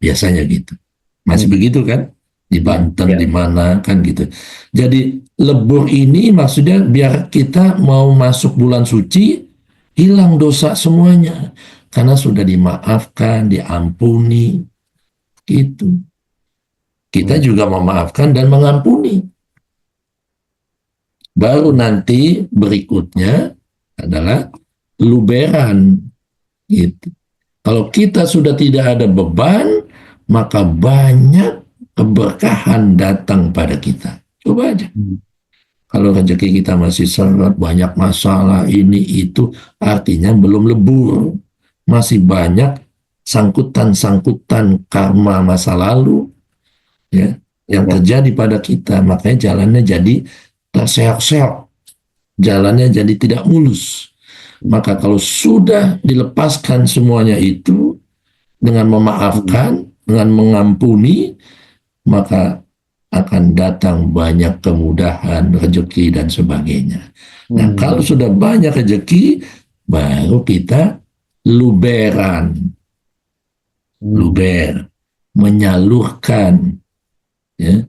Speaker 2: Biasanya gitu. Masih begitu kan? Di Banten, di mana kan gitu. Jadi lebur ini maksudnya biar kita mau masuk bulan suci, hilang dosa semuanya. Karena sudah dimaafkan, diampuni. Gitu. Kita juga memaafkan dan mengampuni. Baru nanti berikutnya adalah luberan. Gitu. Kalau kita sudah tidak ada beban, maka banyak keberkahan datang pada kita. Coba aja. Kalau rezeki kita masih seret, banyak masalah, ini, itu, artinya belum lebur. Masih banyak sangkutan-sangkutan karma masa lalu ya, yang terjadi pada kita. Makanya jalannya jadi terseok-seok. Jalannya jadi tidak mulus. Maka kalau sudah dilepaskan semuanya itu dengan memaafkan, dengan mengampuni, maka akan datang banyak kemudahan, rezeki dan sebagainya. Nah, kalau sudah banyak rezeki, baru kita luberan. Luber, menyalurkan ya,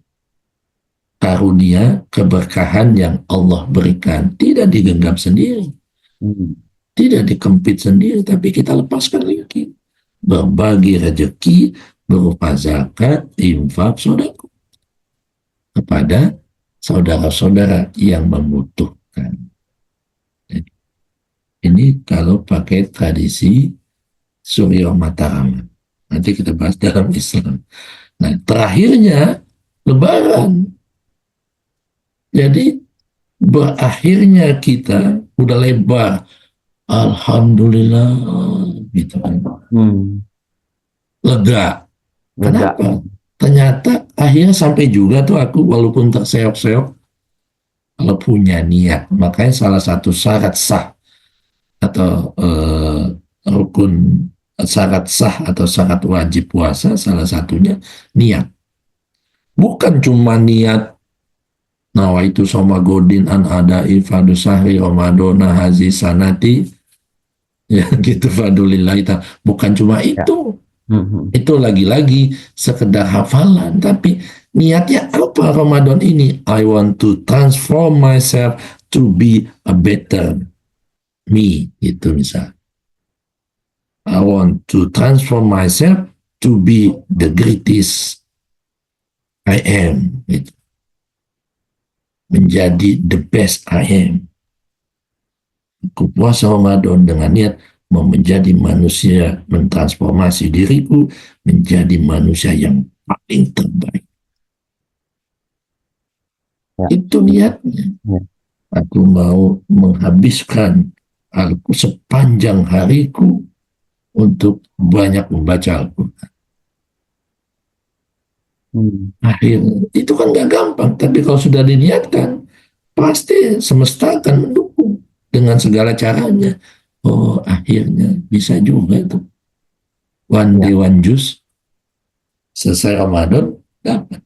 Speaker 2: karunia, keberkahan yang Allah berikan. Tidak digenggam sendiri. Tidak dikempit sendiri, tapi kita lepaskan lagi. Berbagi rezeki berupa zakat, infak, sedekah kepada saudara-saudara yang membutuhkan. Jadi, ini kalau pakai tradisi Suryo Mataraman. Nanti kita bahas dalam Islam. Nah, terakhirnya Lebaran. Jadi, berakhirnya kita udah lebar. Alhamdulillah, gitu kan. Lega. Kenapa? Ternyata akhirnya sampai juga tuh aku walaupun terseok-seok, kalau punya niat. Makanya salah satu syarat sah atau syarat sah atau syarat wajib puasa, salah satunya niat. Bukan cuma niat nawaitu somagodin an adai fadu sahri Ramadana hazi sanati ya gitu fadulillahi ta'ala. Bukan cuma itu. Itu lagi-lagi sekedar hafalan, tapi niatnya apa Ramadan ini? I want to transform myself to be a better me, itu misal. I want to transform myself to be the greatest I am, gitu. Menjadi the best I am. Aku puasa Ramadan dengan niat mau menjadi manusia, mentransformasi diriku menjadi manusia yang paling terbaik. Itu niatnya. Aku mau menghabiskan aku sepanjang hariku untuk banyak membaca Al-Quran. Akhirnya, itu kan gak gampang, tapi kalau sudah diniatkan, pasti semesta akan mendukung dengan segala caranya. Oh, akhirnya bisa juga tuh. One day, one juice, selesai Ramadan, dapat.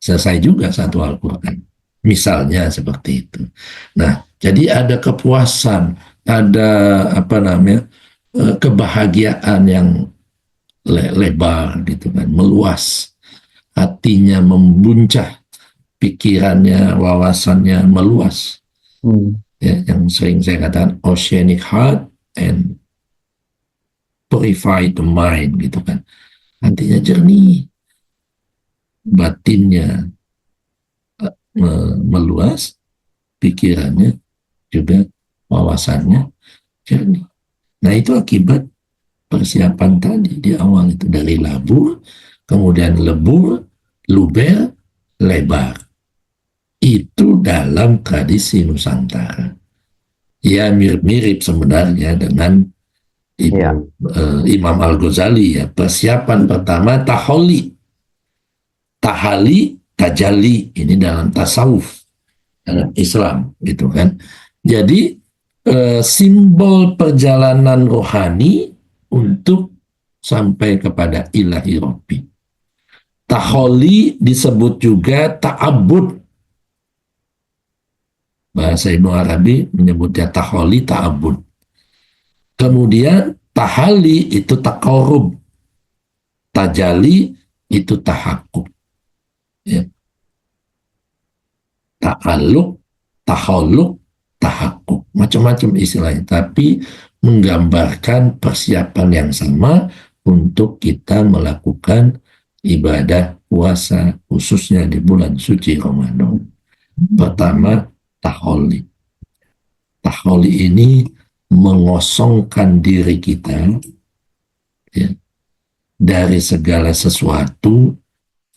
Speaker 2: Selesai juga satu Al-Quran. Misalnya seperti itu. Nah, jadi ada kepuasan, ada kebahagiaan yang lebar gitu kan, meluas, hatinya membuncah, pikirannya, wawasannya meluas. Ya, yang sering saya katakan oceanic heart and purify the mind gitu kan. Hatinya jernih, batinnya meluas, pikirannya juga, wawasannya jernih. Nah, itu akibat persiapan tadi di awal itu, dari labur, kemudian lebur, luber, lebar. Itu dalam tradisi Nusantara. Ya mirip-mirip sebenarnya dengan Imam Al-Ghazali ya. Persiapan pertama taholi, tahali, tajalli, ini dalam tasawuf, dalam Islam gitu kan. Jadi simbol perjalanan rohani untuk sampai kepada ilahi Rabbi. Taholi disebut juga ta'abud. Bahasa Ibnu Arabi menyebutnya taholi, ta'abud. Kemudian tahali itu taqarrub. Tajali itu tahakuk. Ya. Ta'aluk, taholuk, tahakuk. Macam-macam istilahnya. Tapi menggambarkan persiapan yang sama untuk kita melakukan ibadah puasa, khususnya di bulan suci Ramadan. Pertama, taholi. Taholi ini mengosongkan diri kita ya, dari segala sesuatu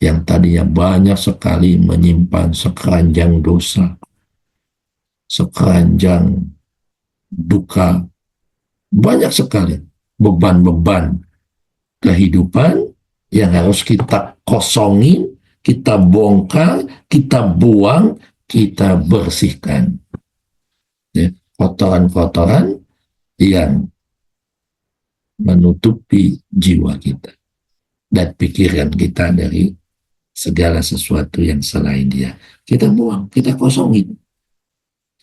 Speaker 2: yang tadinya banyak sekali menyimpan sekeranjang dosa, sekeranjang duka, banyak sekali beban-beban kehidupan yang harus kita kosongin, kita bongkar, kita buang, kita bersihkan. Ya, kotoran-kotoran yang menutupi jiwa kita dan pikiran kita dari segala sesuatu yang selain Dia. Kita buang, kita kosongin,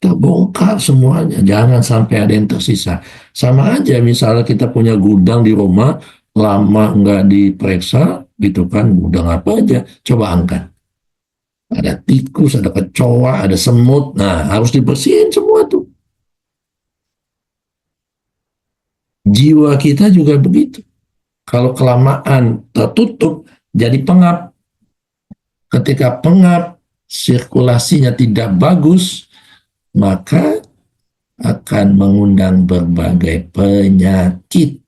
Speaker 2: kita bongkar semuanya, jangan sampai ada yang tersisa. Sama aja misalnya kita punya gudang di rumah, lama nggak diperiksa gitu kan, gudang apa aja, coba angkat. Ada tikus, ada kecoa, ada semut, nah harus dibersihin semua tuh. Jiwa kita juga begitu. Kalau kelamaan tertutup, jadi pengap. Ketika pengap, sirkulasinya tidak bagus, maka akan mengundang berbagai penyakit.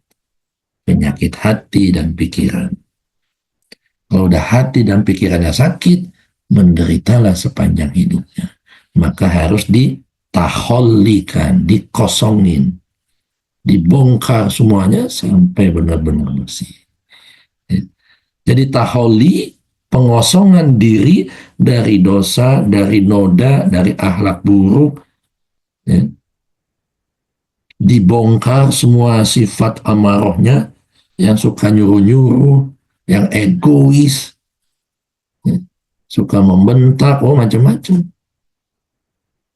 Speaker 2: Penyakit hati dan pikiran. Kalau udah hati dan pikirannya sakit, menderitalah sepanjang hidupnya. Maka harus ditaholikan, dikosongin, dibongkar semuanya sampai benar-benar bersih. Jadi taholi, pengosongan diri dari dosa, dari noda, dari akhlak buruk, ya. Dibongkar semua sifat amarohnya, yang suka nyuruh-nyuruh, yang egois, ya. Suka membentak, macam-macam.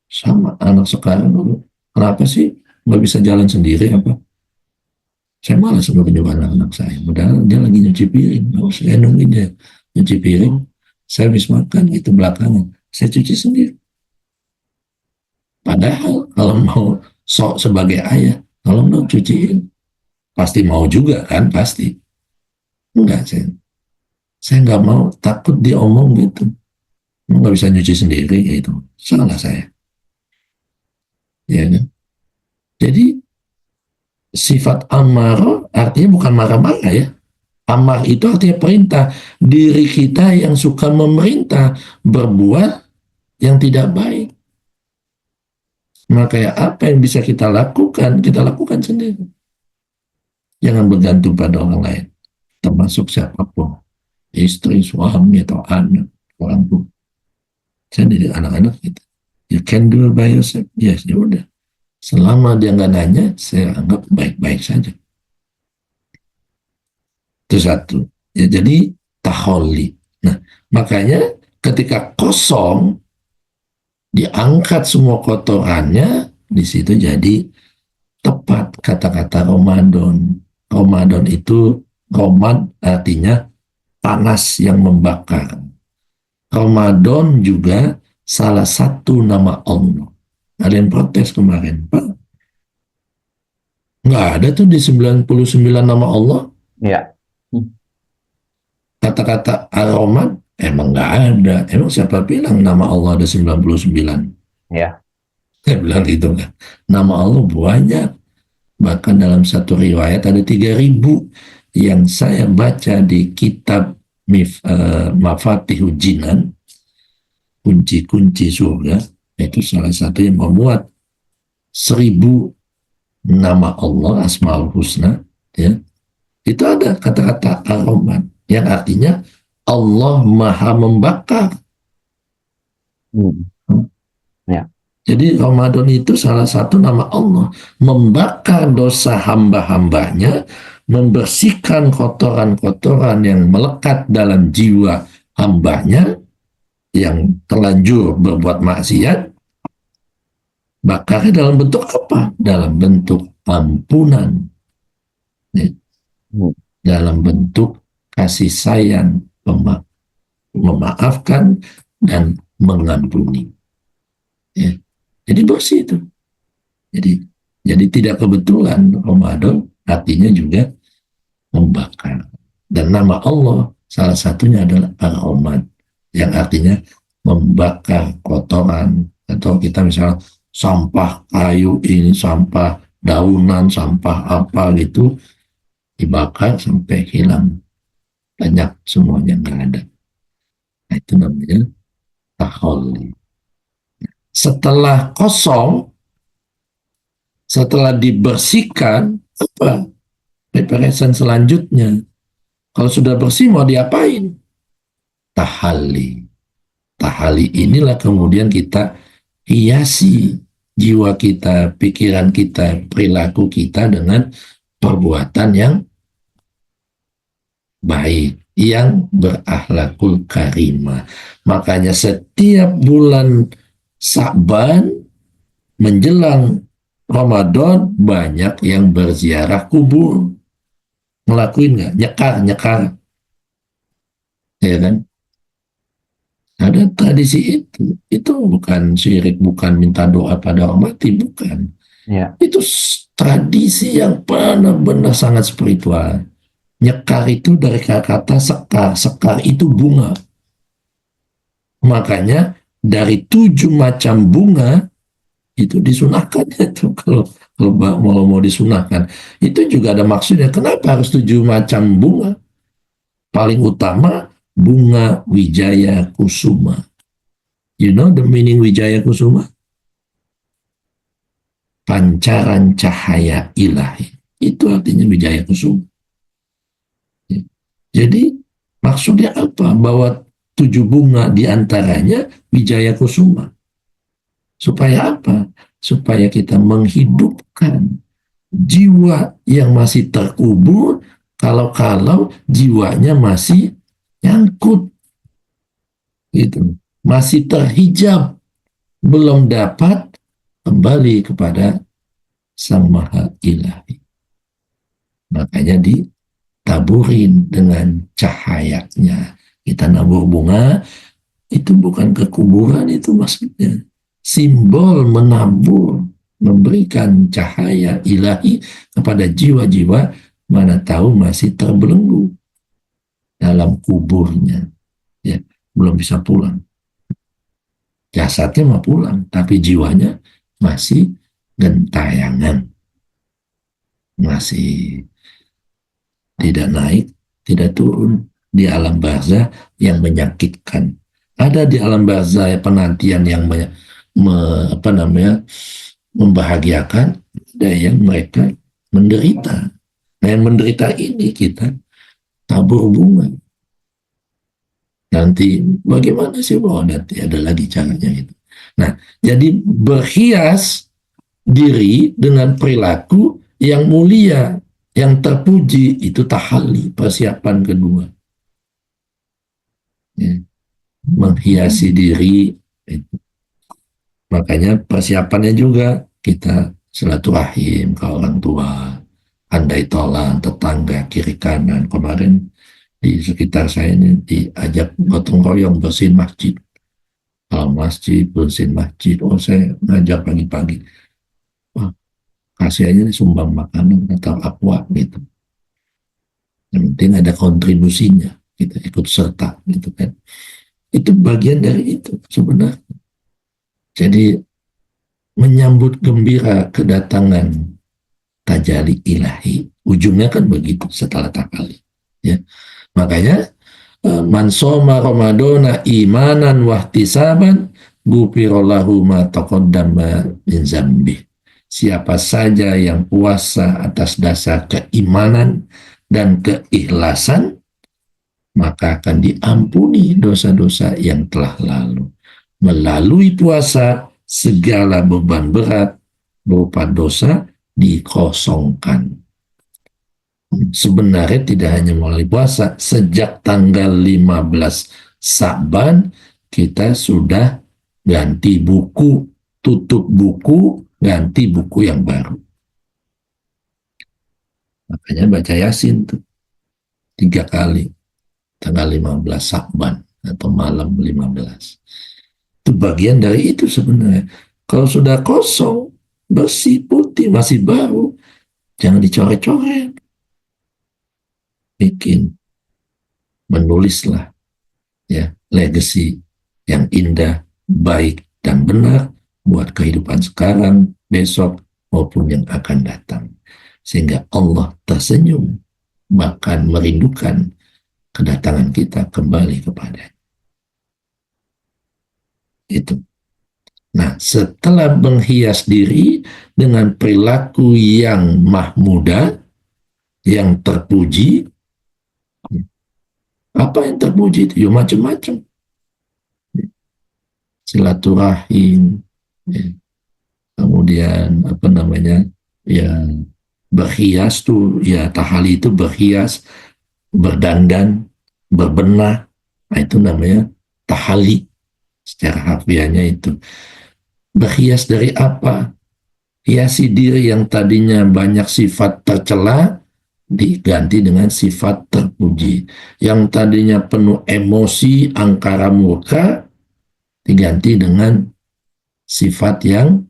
Speaker 2: Sama anak sekarang, kenapa sih nggak bisa jalan sendiri apa? Saya malas sama penyebab anak-anak saya. Padahal dia lagi nyuci piring. Saya nungguin dia nyuci piring. Saya habis makan itu belakangan. Saya cuci sendiri. Padahal kalau mau sok sebagai ayah, kalau mau cuciin, pasti mau juga kan, pasti. Enggak, saya nggak mau, takut dia omong gitu. Nggak bisa nyuci sendiri, itu salah saya. Ya kan? Jadi sifat amar artinya bukan marah-marah ya. Amar itu artinya perintah. Diri kita yang suka memerintah berbuat yang tidak baik. Maka ya apa yang bisa kita lakukan sendiri. Jangan bergantung pada orang lain, termasuk siapapun, istri, suami, atau anak, orang tua. Saya didik anak-anak kita. You can do it by yourself. Yes, ya udah. Selama dia nggak nanya, saya anggap baik-baik saja. Itu satu. Ya, jadi taholi. Nah, makanya ketika kosong, diangkat semua kotorannya, di situ jadi tepat kata-kata Ramadan. Ramadan itu, Romad artinya panas yang membakar. Ramadan juga salah satu nama Allah. Ada yang protes kemarin, Pak. Nggak ada tuh di 99 nama Allah.
Speaker 1: Ya.
Speaker 2: Kata-kata Ar-Rahman, emang nggak ada. Emang siapa bilang nama Allah ada 99?
Speaker 1: Ya.
Speaker 2: Saya bilang gitu kan. Nama Allah banyak. Bahkan dalam satu riwayat ada 3.000 yang saya baca di kitab Mafatihul Jinan, kunci-kunci surga, itu salah satu yang memuat 1.000 nama Allah, Asmaul Husna, ya. Itu ada kata-kata Ar-Rahman yang artinya Allah Maha Membakar.
Speaker 1: Ya.
Speaker 2: Jadi Ramadan itu salah satu nama Allah, membakar dosa hamba-hambanya, membersihkan kotoran-kotoran yang melekat dalam jiwa hambanya yang terlanjur berbuat maksiat. Bakarnya dalam bentuk apa? Dalam bentuk ampunan, ya. Dalam bentuk kasih sayang, memaafkan dan mengampuni, ya. Jadi bersih itu. Jadi tidak kebetulan Ramadan artinya juga membakar. Dan nama Allah salah satunya adalah Ar-Rahman, yang artinya membakar kotoran. Atau kita misalnya sampah kayu ini, sampah daunan, sampah apa gitu, dibakar sampai hilang. Banyak semuanya nggak ada. Nah, itu namanya taholi. Setelah kosong, setelah dibersihkan, apa preparation selanjutnya? Kalau sudah bersih mau diapain? Tahali. Tahali inilah kemudian kita hiasi jiwa kita, pikiran kita, perilaku kita dengan perbuatan yang baik, yang berakhlakul karimah. Makanya setiap bulan Sa'ban menjelang Ramadan banyak yang berziarah kubur. Ngelakuin nggak? Nyekar. Ya kan? Ada tradisi itu. Itu bukan syirik, bukan minta doa pada orang mati, bukan.
Speaker 1: Ya.
Speaker 2: Itu tradisi yang benar-benar sangat spiritual. Nyekar itu dari kata sekar. Sekar itu bunga. Makanya dari 7 macam bunga itu disunahkan itu kalau mau disunahkan. Itu juga ada maksudnya. Kenapa harus 7 macam bunga? Paling utama bunga Wijaya Kusuma. You know the meaning Wijaya Kusuma? Pancaran cahaya ilahi. Itu artinya Wijaya Kusuma. Jadi maksudnya apa? Bahwa 7 bunga diantaranya Wijaya Kusuma. Supaya apa? Supaya kita menghidupkan jiwa yang masih terkubur, kalau jiwanya masih nyangkut, gitu, masih terhijab, belum dapat kembali kepada Sang Maha Ilahi. Makanya ditaburin dengan cahayanya. Kita nabur bunga, itu bukan kekuburan, itu maksudnya. Simbol menabur, memberikan cahaya ilahi kepada jiwa-jiwa mana tahu masih terbelenggu dalam kuburnya. Ya, belum bisa pulang. Jasadnya mau pulang, tapi jiwanya masih gentayangan. Masih tidak naik, tidak turun. Di alam barzah yang menyakitkan. Ada di alam barzah penantian yang membahagiakan, ada yang mereka menderita. Nah, yang menderita ini kita tabur bunga. Nanti bagaimana sih? Oh, nanti ada lagi caranya itu. Nah, jadi berhias diri dengan perilaku yang mulia, yang terpuji, itu tahalli, persiapan kedua. Ya, menghiasi diri, itu. Makanya persiapannya juga kita silaturahim ke orang tua, andai tolong tetangga kiri kanan. Kemarin di sekitar saya ini diajak gotong royong bersihin masjid. Kalau masjid, bersihin masjid, oh saya ngajak pagi-pagi. Wah, kasih aja nih sumbang makanan atau aqua gitu. Yang penting ada kontribusinya, kita ikut serta gitu kan. Itu bagian dari itu sebenarnya. Jadi menyambut gembira kedatangan tajalli ilahi, ujungnya kan begitu setelah takali. Ya. Makanya man soma ramadana imanan wahtisaban gufirallahu ma taqaddama min zambi. Siapa saja yang puasa atas dasar keimanan dan keikhlasan, maka akan diampuni dosa-dosa yang telah lalu. Melalui puasa, segala beban berat berupa dosa dikosongkan. Sebenarnya tidak hanya melalui puasa, sejak tanggal 15 Sa'ban kita sudah ganti buku, tutup buku, ganti buku yang baru. Makanya baca Yasin tuh 3 kali tanggal 15 Sa'ban atau malam 15. Itu bagian dari itu sebenarnya. Kalau sudah kosong, bersih, putih, masih baru, jangan dicoret-coret. Bikin, menulislah ya legacy yang indah, baik dan benar buat kehidupan sekarang, besok maupun yang akan datang, sehingga Allah tersenyum bahkan merindukan kedatangan kita kembali kepada itu. Nah, setelah menghias diri dengan perilaku yang mahmudah, yang terpuji, apa yang terpuji itu? Ya macam-macam. Silaturahim, ya. Kemudian apa namanya? Ya berhias tuh, ya tahali itu berhias, berdandan, berbenah. Nah, itu namanya tahali. Secara harfiahnya itu. Berhias dari apa? Hiasi diri yang tadinya banyak sifat tercela diganti dengan sifat terpuji. Yang tadinya penuh emosi, angkara murka, diganti dengan sifat yang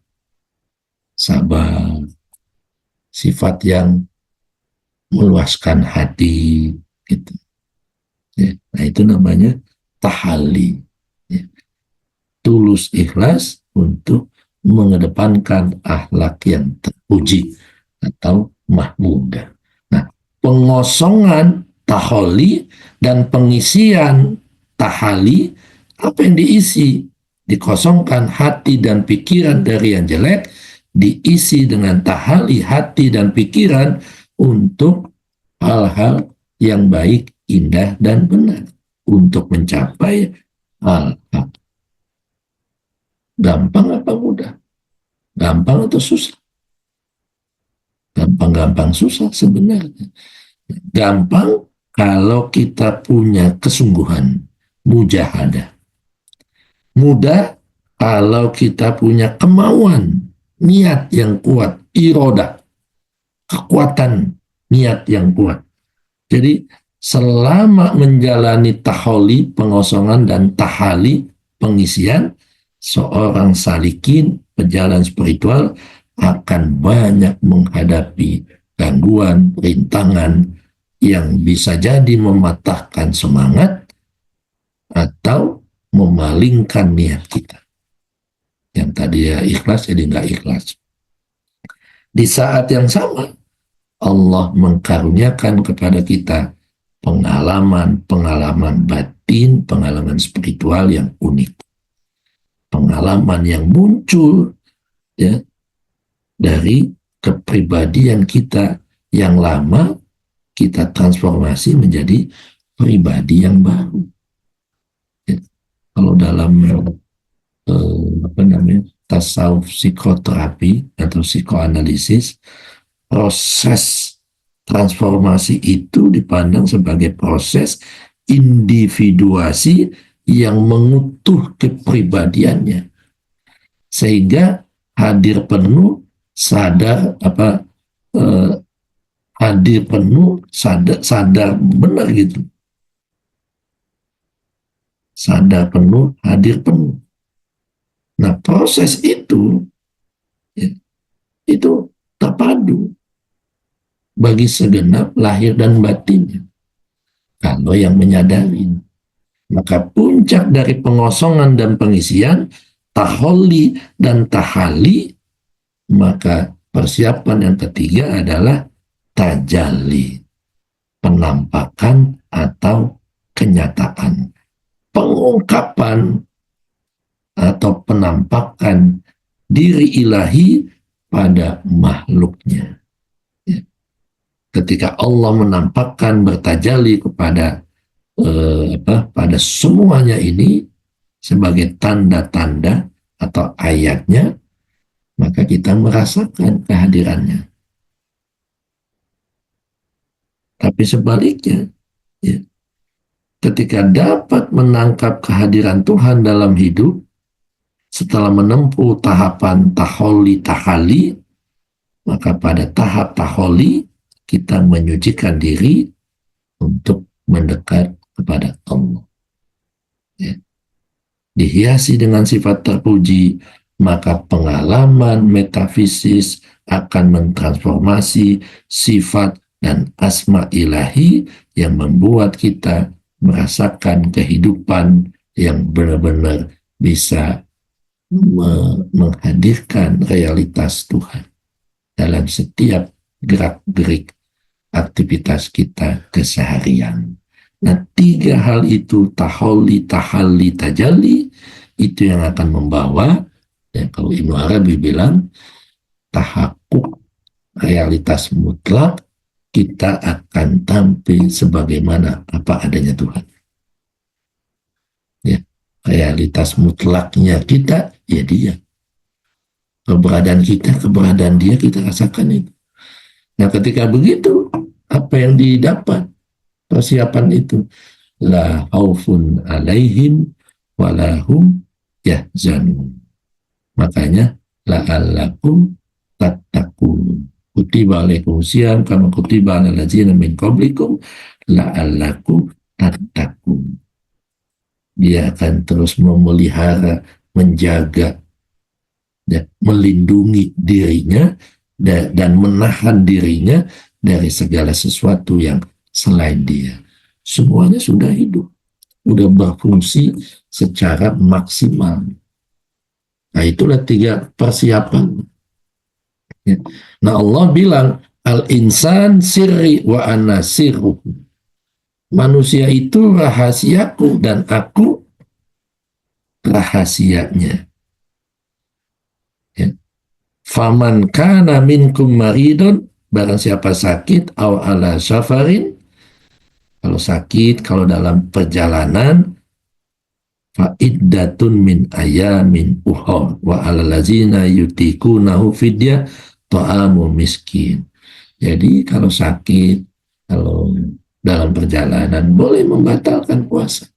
Speaker 2: sabar, sifat yang meluaskan hati, gitu. Ya, nah itu namanya tahalli. Ya. Tulus ikhlas untuk mengedepankan akhlak yang terpuji atau mahmudah. Nah, pengosongan tahalli dan pengisian tahali, apa yang diisi? Dikosongkan hati dan pikiran dari yang jelek, diisi dengan tahali hati dan pikiran untuk hal-hal yang baik, indah, dan benar. Untuk mencapai hal-hal. Gampang apa mudah? Gampang atau susah? Gampang-gampang susah sebenarnya. Gampang kalau kita punya kesungguhan, mujahadah. Mudah kalau kita punya kemauan, niat yang kuat, irodah, kekuatan niat yang kuat. Jadi selama menjalani taholi, pengosongan, dan tahali, pengisian, seorang salikin, pejalan spiritual, akan banyak menghadapi gangguan, rintangan yang bisa jadi mematahkan semangat atau memalingkan niat kita. Yang tadi ya ikhlas jadi nggak ikhlas. Di saat yang sama, Allah mengkaruniakan kepada kita pengalaman-pengalaman batin, pengalaman spiritual yang unik. Pengalaman yang muncul ya dari kepribadian kita yang lama, kita transformasi menjadi pribadi yang baru. Ya. Kalau dalam tasawuf psikoterapi atau psikoanalisis, proses transformasi itu dipandang sebagai proses individuasi yang mengutuh kepribadiannya, sehingga hadir penuh sadar hadir penuh sadar benar gitu, sadar penuh hadir penuh. Nah, proses itu ya, itu terpadu bagi segenap lahir dan batinnya. Kalau yang menyadari, maka puncak dari pengosongan dan pengisian, taholli dan tahali, maka persiapan yang ketiga adalah tajalli, penampakan atau kenyataan, pengungkapan atau penampakan diri ilahi pada makhluknya. Ketika Allah menampakkan bertajalli kepada pada semuanya ini sebagai tanda-tanda atau ayatnya, maka kita merasakan kehadirannya. Tapi sebaliknya, ya, ketika dapat menangkap kehadiran Tuhan dalam hidup, setelah menempuh tahapan taholli tahali, maka pada tahap taholli kita menyucikan diri untuk mendekat kepada Allah. Ya. Dihiasi dengan sifat terpuji, maka pengalaman metafisis akan mentransformasi sifat dan asma ilahi yang membuat kita merasakan kehidupan yang benar-benar bisa menghadirkan realitas Tuhan dalam setiap gerak-gerik aktivitas kita keseharian. Nah, tiga hal itu, taholli, tahalli, tajalli, itu yang akan membawa, dan kalau Ibnu Arabi bilang, tahakkuk realitas mutlak, kita akan tampil sebagaimana apa adanya Tuhan. Ya, realitas mutlaknya kita, ya dia. Keberadaan kita, keberadaan dia, kita rasakan itu. Nah, ketika begitu, apa yang didapat? Persiapan itu. La haufun alaihim walahum yahzanun. Makanya, la'allakum tattaqun. Kutiba alaikum siyam kama kutiba alal ladzina min qablikum la'allakum tattaqun. Dia akan terus memelihara, menjaga, dan melindungi dirinya dan menahan dirinya dari segala sesuatu yang selain dia. Semuanya sudah hidup, sudah berfungsi secara maksimal. Nah, itulah tiga persiapan. Ya. Nah, Allah bilang, al-insan sirri wa ana sirruh. Manusia itu rahasiaku dan aku rahasianya. Ya. Faman kana minkum maridun, barang siapa sakit, aw ala safarin, kalau sakit, kalau dalam perjalanan, fa'iddatun min ayamin ukhra wa alal ladzina yutikunahu fidyah ta'amu miskin. Jadi kalau sakit, kalau dalam perjalanan boleh membatalkan puasa,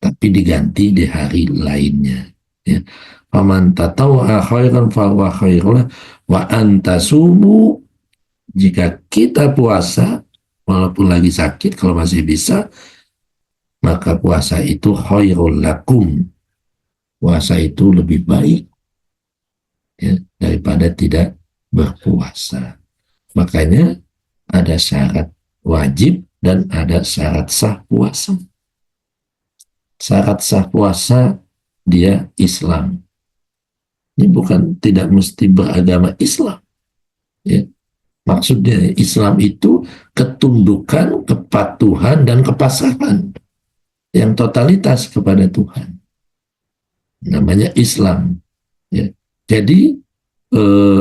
Speaker 2: tapi diganti di hari lainnya. Ya. Faman tatawwa khairan fa huwa khairun wa antasumu, jika kita puasa walaupun lagi sakit, kalau masih bisa, maka puasa itu khairul lakum. Puasa itu lebih baik ya, daripada tidak berpuasa. Makanya ada syarat wajib dan ada syarat sah puasa. Syarat sah puasa dia Islam. Ini bukan tidak mesti beragama Islam. Ya. Maksudnya Islam itu ketundukan, kepatuhan, dan kepasrahan yang totalitas kepada Tuhan. Namanya Islam. Ya. Jadi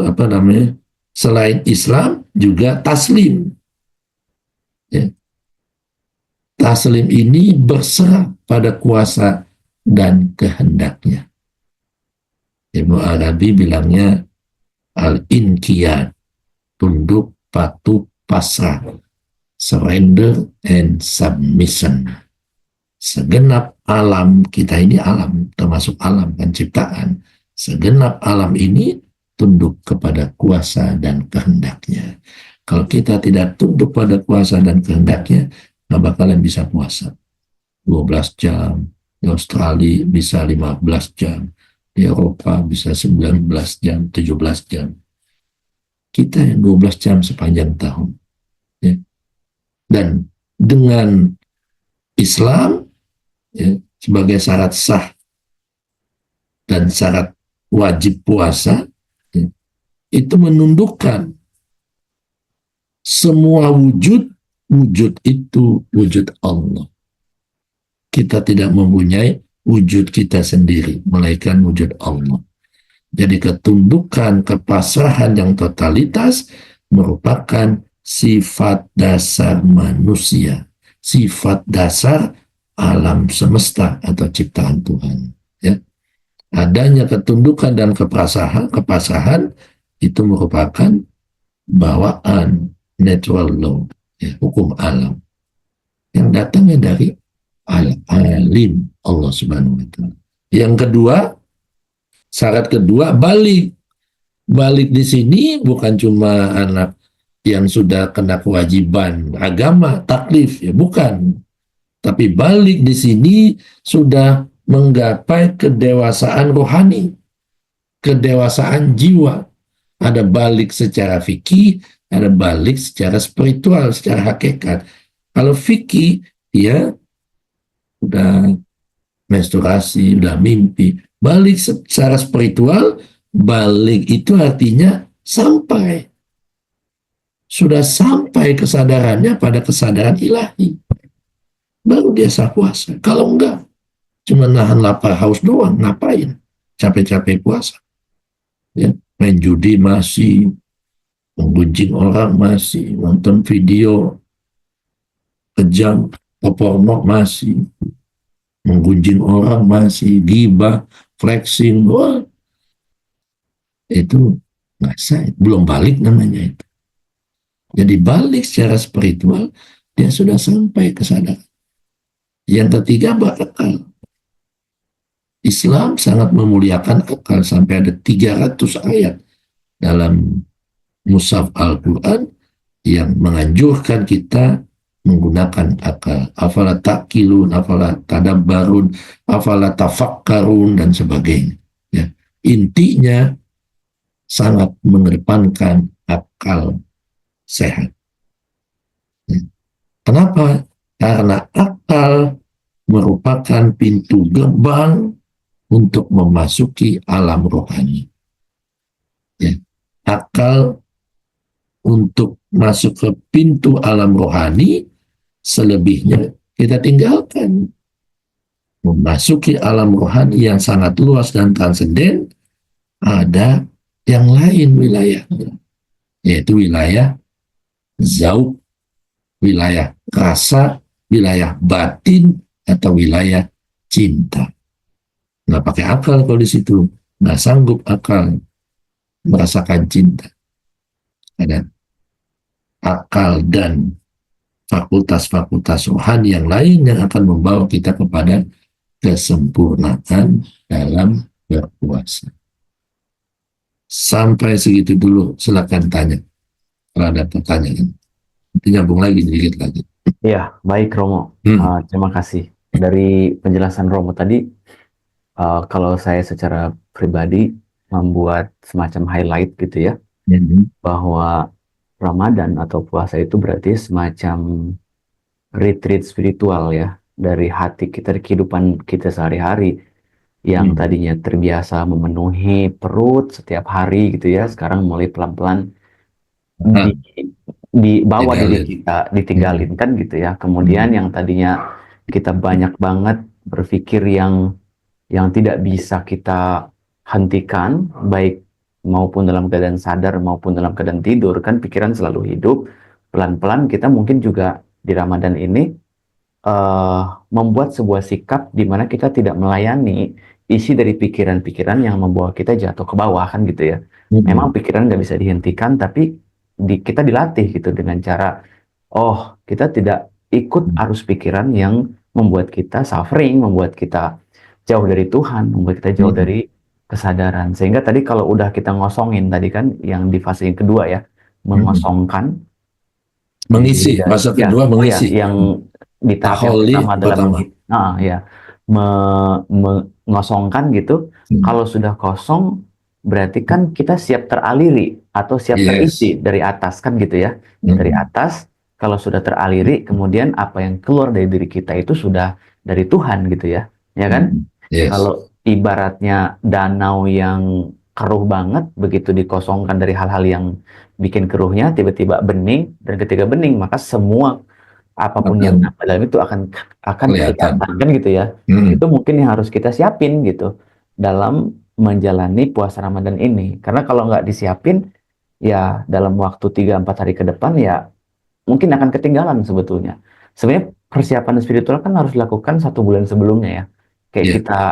Speaker 2: apa namanya, selain Islam juga taslim. Ya. Taslim ini berserah pada kuasa dan kehendaknya. Ibnu Arabi bilangnya al-inqiyad, tunduk, patuh, pasrah, surrender and submission. Segenap alam, kita ini alam, termasuk alam kan ciptaan. Segenap alam ini tunduk kepada kuasa dan kehendaknya. Kalau kita tidak tunduk pada kuasa dan kehendaknya, nggak bakalan bisa puasa. 12 jam, di Australia bisa 15 jam, di Eropa bisa 19 jam, 17 jam. Kita yang 12 jam sepanjang tahun. Ya. Dan dengan Islam, ya, sebagai syarat sah dan syarat wajib puasa, ya, itu menundukkan semua wujud itu wujud Allah. Kita tidak mempunyai wujud kita sendiri, melainkan wujud Allah. Jadi ketundukan, kepasrahan yang totalitas merupakan sifat dasar manusia, sifat dasar alam semesta atau ciptaan Tuhan. Ya. Adanya ketundukan dan kepasrahan itu merupakan bawaan natural law, ya, hukum alam yang datangnya dari al-alim, Allah Subhanahu wa Ta'ala. Yang kedua, syarat kedua, balik. Balik di sini bukan cuma anak yang sudah kena kewajiban agama, taklif, ya bukan. Tapi balik di sini sudah menggapai kedewasaan rohani, kedewasaan jiwa. Ada balik secara fikih, ada balik secara spiritual, secara hakikat. Kalau fikih, dia udah menstruasi, udah mimpi. Balik secara spiritual, balik itu artinya sampai. Sudah sampai kesadarannya pada kesadaran ilahi. Baru dia sah puasa. Kalau enggak, cuma nahan lapar haus doang, ngapain? Capek-capek puasa. Ya, main judi masih, menggunjing orang masih, nonton video kejam, porno masih, menggunjing orang masih, gibah, flexing, wah, itu nggak sah, belum balik namanya itu. Jadi balik secara spiritual, dia sudah sampai kesadaran. Yang ketiga, berakal. Islam sangat memuliakan akal, sampai ada 300 ayat dalam mushaf Al-Quran yang menganjurkan kita menggunakan akal. Afala ta'qilun, afala tadabbarun, afala tafakkarun, dan sebagainya. Ya. Intinya sangat mengedepankan akal sehat. Ya. Kenapa? Karena akal merupakan pintu gerbang untuk memasuki alam rohani. Ya. Akal untuk masuk ke pintu alam rohani, selebihnya kita tinggalkan. Memasuki alam rohani yang sangat luas dan transenden, ada yang lain wilayahnya, yaitu wilayah zauq, wilayah rasa, wilayah batin, atau wilayah cinta. Nggak pakai akal kalau di situ, nggak sanggup akal merasakan cinta. Ada akal dan fakultas-fakultas rohani yang lain yang akan membawa kita kepada kesempurnaan dalam berpuasa. Sampai segitu dulu, silakan tanya kalau ada pertanyaan. Nanti nyambung lagi sedikit lagi.
Speaker 1: Ya, baik Romo. Terima kasih. Dari penjelasan Romo tadi, kalau saya secara pribadi membuat semacam highlight gitu ya, bahwa Ramadan atau puasa itu berarti semacam retreat spiritual ya, dari hati kita, dari kehidupan kita sehari-hari yang tadinya terbiasa memenuhi perut setiap hari gitu ya, sekarang mulai pelan-pelan dibawa diri kita, ditinggalin kan gitu ya. Kemudian yang tadinya kita banyak banget berpikir yang tidak bisa kita hentikan, baik maupun dalam keadaan sadar maupun dalam keadaan tidur, kan pikiran selalu hidup. Pelan-pelan kita mungkin juga di Ramadan ini membuat sebuah sikap di mana kita tidak melayani isi dari pikiran-pikiran yang membawa kita jatuh ke bawah, kan gitu ya. Memang pikiran nggak bisa dihentikan, tapi kita dilatih gitu dengan cara, oh, kita tidak ikut arus pikiran yang membuat kita suffering, membuat kita jauh dari Tuhan, membuat kita jauh dari kesadaran. Sehingga tadi kalau udah kita ngosongin tadi kan yang di fase yang kedua ya, mengosongkan.
Speaker 2: Mengisi,
Speaker 1: Jadi
Speaker 2: fase
Speaker 1: ya,
Speaker 2: kedua
Speaker 1: oh ya,
Speaker 2: mengisi.
Speaker 1: yang di tahap yang
Speaker 2: Taholi
Speaker 1: pertama adalah
Speaker 2: pertama.
Speaker 1: ya, mengosongkan gitu. Kalau sudah kosong, berarti kan kita siap teraliri atau siap terisi
Speaker 2: Yes.
Speaker 1: dari atas, kan gitu ya. Dari atas, kalau sudah teraliri, kemudian apa yang keluar dari diri kita itu sudah dari Tuhan gitu ya, ya kan?
Speaker 2: Yes.
Speaker 1: Kalau ibaratnya danau yang keruh banget, begitu dikosongkan dari hal-hal yang bikin keruhnya, tiba-tiba bening, dan ketika bening, maka semua apapun yang ada dalam itu akan
Speaker 2: Kelihatan.
Speaker 1: kelihatan, kan gitu ya. Itu mungkin yang harus kita siapin gitu dalam menjalani puasa Ramadan ini. Karena kalau nggak disiapin, ya dalam waktu 3-4 hari ke depan ya mungkin akan ketinggalan sebetulnya. Sebenarnya persiapan spiritual kan harus dilakukan 1 bulan sebelumnya ya. Kayak
Speaker 2: Iya.
Speaker 1: kita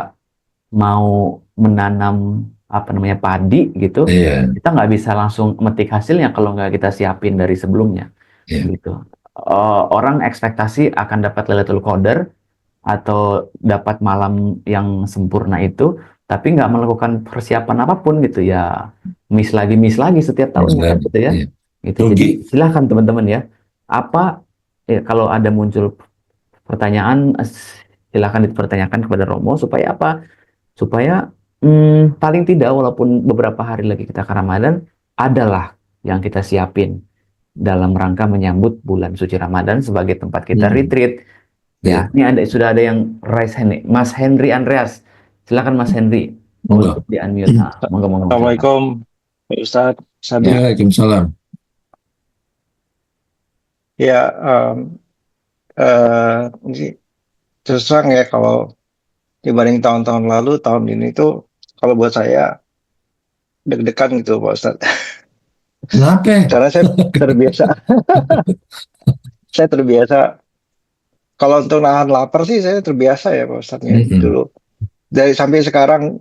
Speaker 1: mau menanam apa namanya padi gitu,
Speaker 2: Iya.
Speaker 1: kita nggak bisa langsung metik hasilnya kalau nggak kita siapin dari sebelumnya,
Speaker 2: Iya.
Speaker 1: gitu. Orang ekspektasi akan dapat Lailatul Qadar atau dapat malam yang sempurna itu, tapi nggak melakukan persiapan apapun gitu ya, miss lagi setiap tahunnya, kan gitu ya.
Speaker 2: Iya.
Speaker 1: Gitu. Jadi
Speaker 2: Rugi.
Speaker 1: silahkan teman-teman ya, apa kalau ada muncul pertanyaan, silahkan dipertanyakan kepada Romo supaya apa? Supaya paling tidak walaupun beberapa hari lagi kita ke Ramadan, adalah yang kita siapin dalam rangka menyambut bulan suci Ramadan sebagai tempat kita retreat. Ya, ini sudah ada yang raise hand nih. Mas Henry Andreas. Silakan Mas Henry untuk di-unmute. Monggo.
Speaker 3: Assalamualaikum, Pak Ustadz, Sabi.
Speaker 2: Waalaikumsalam.
Speaker 3: Ya, ini terus terang ya, kalau dibanding tahun-tahun lalu, tahun ini tuh kalau buat saya deg-degan gitu, Pak Ustadz.
Speaker 2: Kenapa?
Speaker 3: Karena saya terbiasa. Kalau untuk nahan lapar sih saya terbiasa ya, Pak Ustadz ya. Dulu sampai sekarang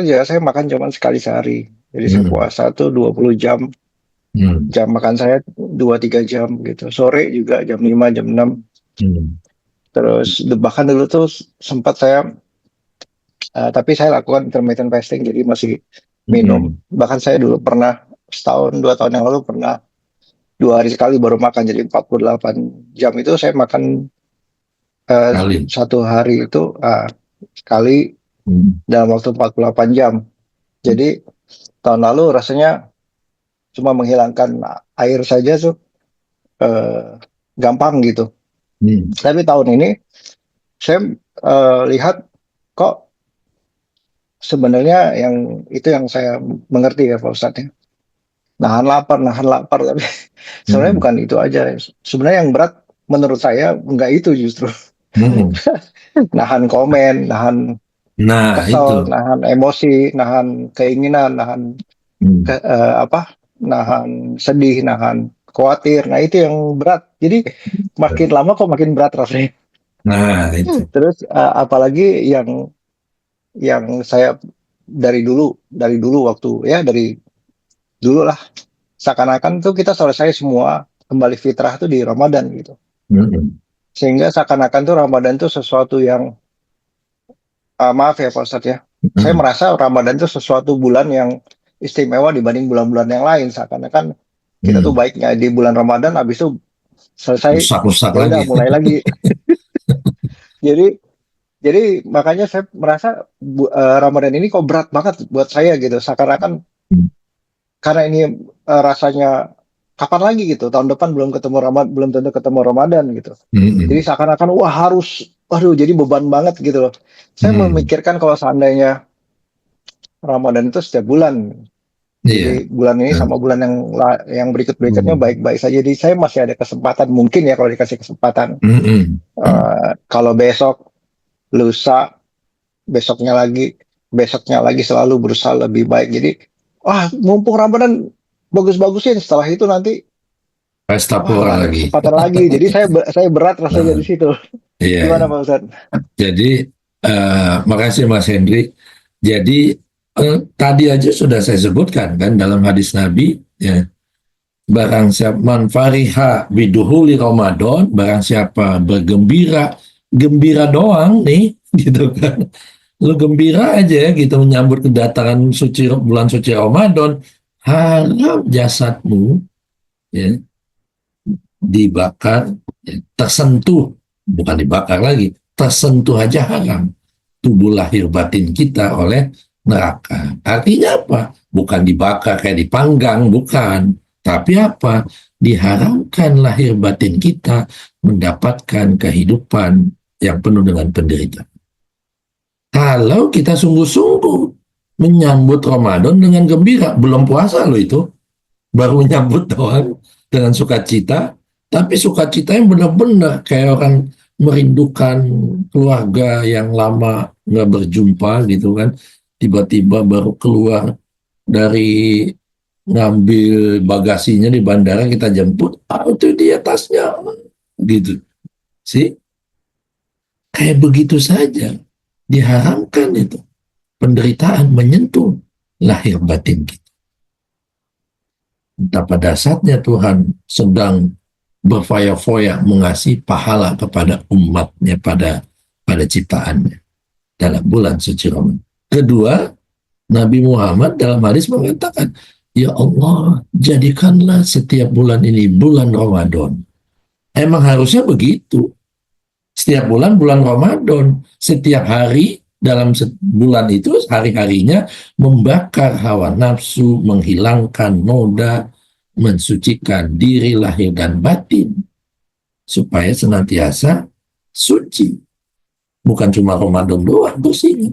Speaker 3: juga saya makan cuma sekali sehari. Jadi saya puasa tuh 20 jam. Jam makan saya 2-3 jam gitu. Sore juga jam 5, jam 6. Terus bahkan dulu tuh sempat saya tapi saya lakukan intermittent fasting, jadi masih minum. Bahkan saya dulu pernah setahun 2 tahun yang lalu pernah 2 hari sekali baru makan, jadi 48 jam itu saya makan satu hari itu sekali dalam waktu 48 jam. Jadi tahun lalu rasanya cuma menghilangkan air saja tuh gampang gitu. Tapi tahun ini saya lihat kok sebenarnya yang saya mengerti ya Pak Ustadz ya. Nahan lapar, tapi sebenarnya bukan itu aja. Sebenarnya yang berat menurut saya enggak itu justru. Nahan komen, nahan kesel, nahan emosi, nahan keinginan, nahan nahan sedih, nahan khawatir. Nah itu yang berat. Jadi makin lama kok makin berat rasanya.
Speaker 2: Nah itu.
Speaker 3: Terus apalagi yang saya dari dulu waktu ya dari dulu lah, seakan-akan tuh kita selesai semua kembali fitrah tuh di Ramadan gitu. Sehingga seakan-akan tuh Ramadan tuh sesuatu yang maaf ya Pak Ustadz ya, saya merasa Ramadan tuh sesuatu bulan yang istimewa dibanding bulan-bulan yang lain. Seakan-akan kita tuh baiknya di bulan Ramadan, habis itu selesai
Speaker 2: rusak
Speaker 3: ya udah
Speaker 2: lagi.
Speaker 3: mulai lagi. Jadi makanya saya merasa Ramadan ini kok berat banget buat saya gitu. Seakan-akan karena ini rasanya kapan lagi gitu, tahun depan belum tentu ketemu Ramadan gitu. Jadi seakan-akan jadi beban banget gitu loh. Saya memikirkan kalau seandainya Ramadan itu setiap bulan. Jadi bulan ini sama bulan yang berikutnya baik-baik saja. Jadi saya masih ada kesempatan, mungkin ya kalau dikasih kesempatan. Kalau besok, lusa, besoknya lagi selalu berusaha lebih baik. Jadi wah mumpung Ramadan bagus-bagusin, setelah itu nanti
Speaker 2: Pesta
Speaker 3: wah
Speaker 2: pora
Speaker 3: nggak ada
Speaker 2: lagi.
Speaker 3: kesempatan lagi. Jadi saya berat rasanya
Speaker 2: Nah,
Speaker 3: di situ.
Speaker 2: iya.
Speaker 3: Gimana Pak Ustadz?
Speaker 2: Jadi makasih Mas Hendrik. Jadi tadi aja sudah saya sebutkan kan dalam hadis Nabi, ya, barang siapa man fariha biduhuli Ramadan, barang siapa bergembira, gembira doang nih, gitu kan. Lu gembira aja ya gitu menyambut kedatangan bulan suci Ramadan, harap jasadmu ya dibakar, ya, tersentuh, bukan dibakar lagi, tersentuh aja haram tubuh lahir batin kita oleh neraka. Artinya apa? Bukan dibakar kayak dipanggang, bukan. Tapi apa? Diharamkan lahir batin kita mendapatkan kehidupan yang penuh dengan penderitaan. Kalau kita sungguh-sungguh menyambut Ramadan dengan gembira, belum puasa loh itu, baru menyambut doang dengan sukacita, tapi sukacita yang benar-benar kayak orang merindukan keluarga yang lama nggak berjumpa gitu kan, tiba-tiba baru keluar dari ngambil bagasinya di bandara, kita jemput, itu dia tasnya gitu sih, kayak begitu saja diharamkan itu penderitaan menyentuh lahir batin kita. Entah pada saatnya Tuhan sedang berfoya-foya mengasih pahala kepada umatnya pada ciptaannya dalam bulan suci Ramadan. Kedua, Nabi Muhammad dalam hadis mengatakan, ya Allah, jadikanlah setiap bulan ini bulan Ramadan. Emang harusnya begitu. Setiap bulan Ramadan, setiap hari dalam bulan itu hari-harinya membakar hawa nafsu, menghilangkan noda, mensucikan diri lahir dan batin supaya senantiasa suci. Bukan cuma Ramadan doang bersihnya.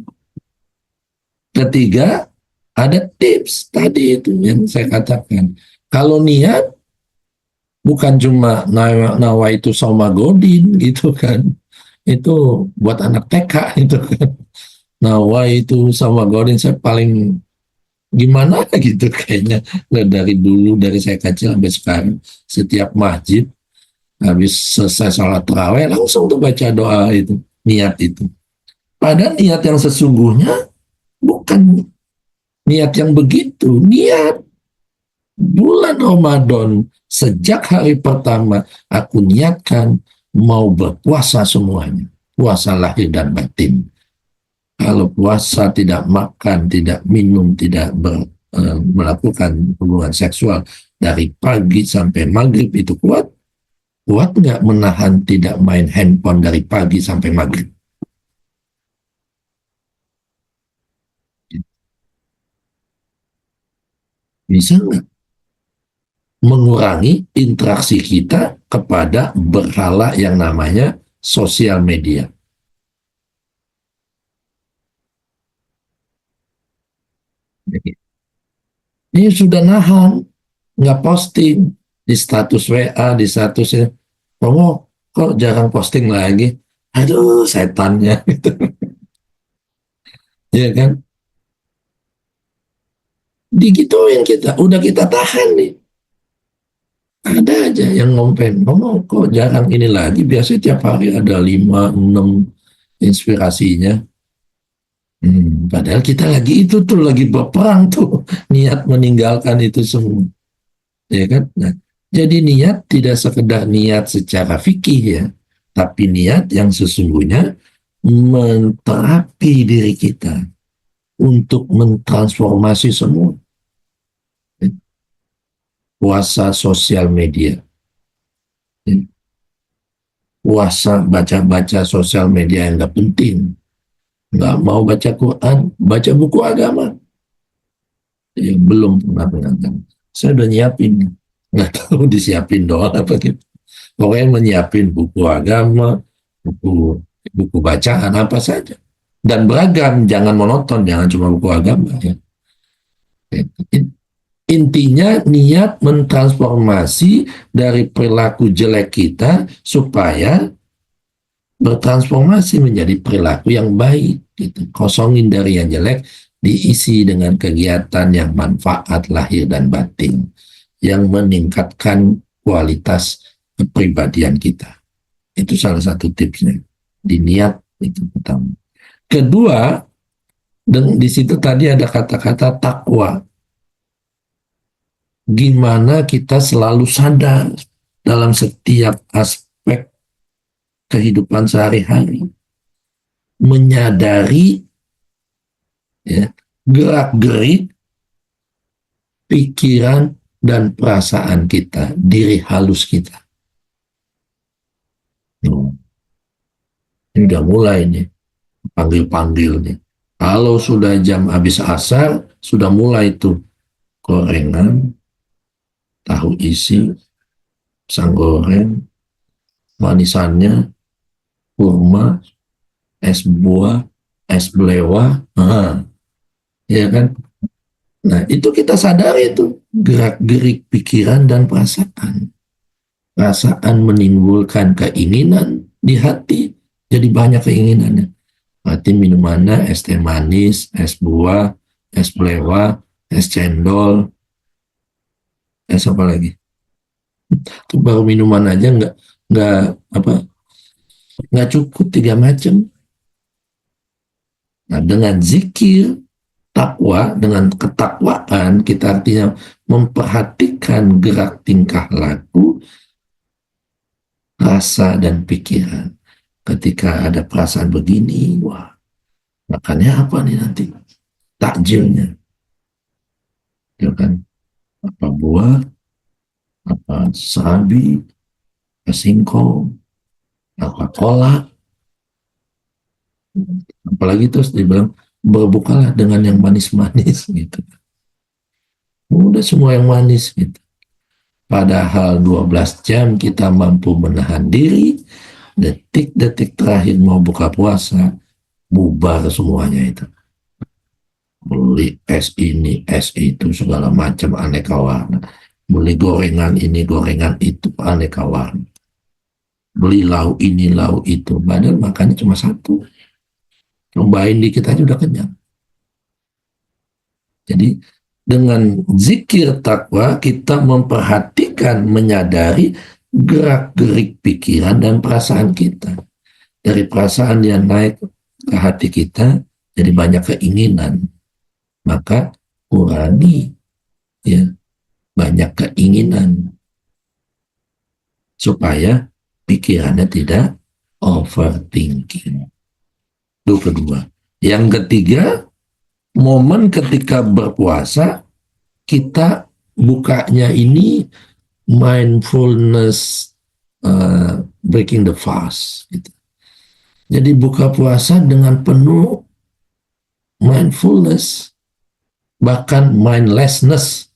Speaker 2: Ketiga, ada tips tadi itu yang saya katakan. Kalau niat bukan cuma nawaitu somagodin gitu kan. Itu buat anak TK itu kan. Nawaitu somagodin saya paling gimana gitu kayaknya dari dulu, dari saya kecil sampai sekarang, setiap masjid habis selesai sholat tarawih langsung tuh baca doa itu, niat itu. Padahal niat yang sesungguhnya bukan niat yang begitu. Niat bulan Ramadan sejak hari pertama aku niatkan mau berpuasa semuanya, puasa lahir dan batin. Kalau puasa tidak makan, tidak minum, tidak melakukan hubungan seksual dari pagi sampai maghrib, itu kuat? Kuat nggak menahan tidak main handphone dari pagi sampai maghrib? Bisa nggak mengurangi interaksi kita kepada berhala yang namanya sosial media? Ini sudah nahan, nggak posting di status WA, di statusnya. Kamu kok jarang posting lagi? Aduh, setannya gitu. Ya kan? Digituin kita, udah kita tahan nih. Ada aja yang ngompen, kamu kok jarang ini lagi? Biasanya tiap hari ada 5, 6 inspirasinya. Padahal kita lagi itu tuh lagi berperang tuh, niat meninggalkan itu semua, ya kan? Nah, jadi niat tidak sekedar niat secara fikih ya, tapi niat yang sesungguhnya menterapi diri kita untuk mentransformasi semua. Puasa sosial media, puasa baca-baca sosial media yang nggak penting. Nggak mau baca Quran, baca buku agama. Ya, belum pernah mengatakan. Saya udah nyiapin, nggak tahu disiapin doang apa gitu. Pokoknya menyiapin buku agama, buku bacaan apa saja, dan beragam, jangan monoton, jangan cuma buku agama. Ya. Intinya niat mentransformasi dari perilaku jelek kita supaya bertransformasi menjadi perilaku yang baik gitu. Kosongin dari yang jelek, diisi dengan kegiatan yang manfaat lahir dan batin, yang meningkatkan kualitas kepribadian kita. Itu salah satu tipsnya. Di niat itu pertama. Kedua, di situ tadi ada kata-kata takwa. Gimana kita selalu sadar dalam setiap aspek kehidupan sehari-hari, menyadari ya, gerak-gerik pikiran dan perasaan kita, diri halus kita. Ini udah mulai nih, panggil-panggil nih. Kalau sudah jam habis asar, sudah mulai tuh gorengan, tahu isi, pisang goreng, manisannya, kurma, es buah, es belewah, ya kan? Nah, itu kita sadari itu gerak-gerik pikiran dan perasaan. Perasaan menimbulkan keinginan di hati, jadi banyak keinginannya. Berarti minumannya es teh manis, es buah, es belewah, es cendol, es apa lagi? Itu baru minuman aja nggak cukup 3 macam. Nah, dengan zikir, takwa, dengan ketakwaan kita artinya memperhatikan gerak tingkah laku, rasa dan pikiran. Ketika ada perasaan begini, wah, makannya apa nih nanti? Takjilnya. Ya kan? Apa buah, apa serabi, apa singkong, apa kolak. Apalagi terus dibilang, berbukalah dengan yang manis-manis gitu. Udah semua yang manis gitu. Padahal 12 jam kita mampu menahan diri, detik-detik terakhir mau buka puasa, bubar semuanya itu. Beli es ini, es itu, segala macam aneka warna. Beli gorengan ini, gorengan itu, aneka warna. Beli lauk ini, lauk itu. Padahal makannya cuma satu. Cobain dikit aja udah kenyang. Jadi dengan zikir takwa kita memperhatikan, menyadari gerak-gerik pikiran dan perasaan kita. Dari perasaan yang naik ke hati kita, jadi banyak keinginan. Maka kurangi ya banyak keinginan supaya pikirannya tidak overthinking. Itu kedua. Yang ketiga, momen ketika berpuasa kita bukanya ini mindfulness breaking the fast gitu. Jadi buka puasa dengan penuh mindfulness, bahkan mindlessness,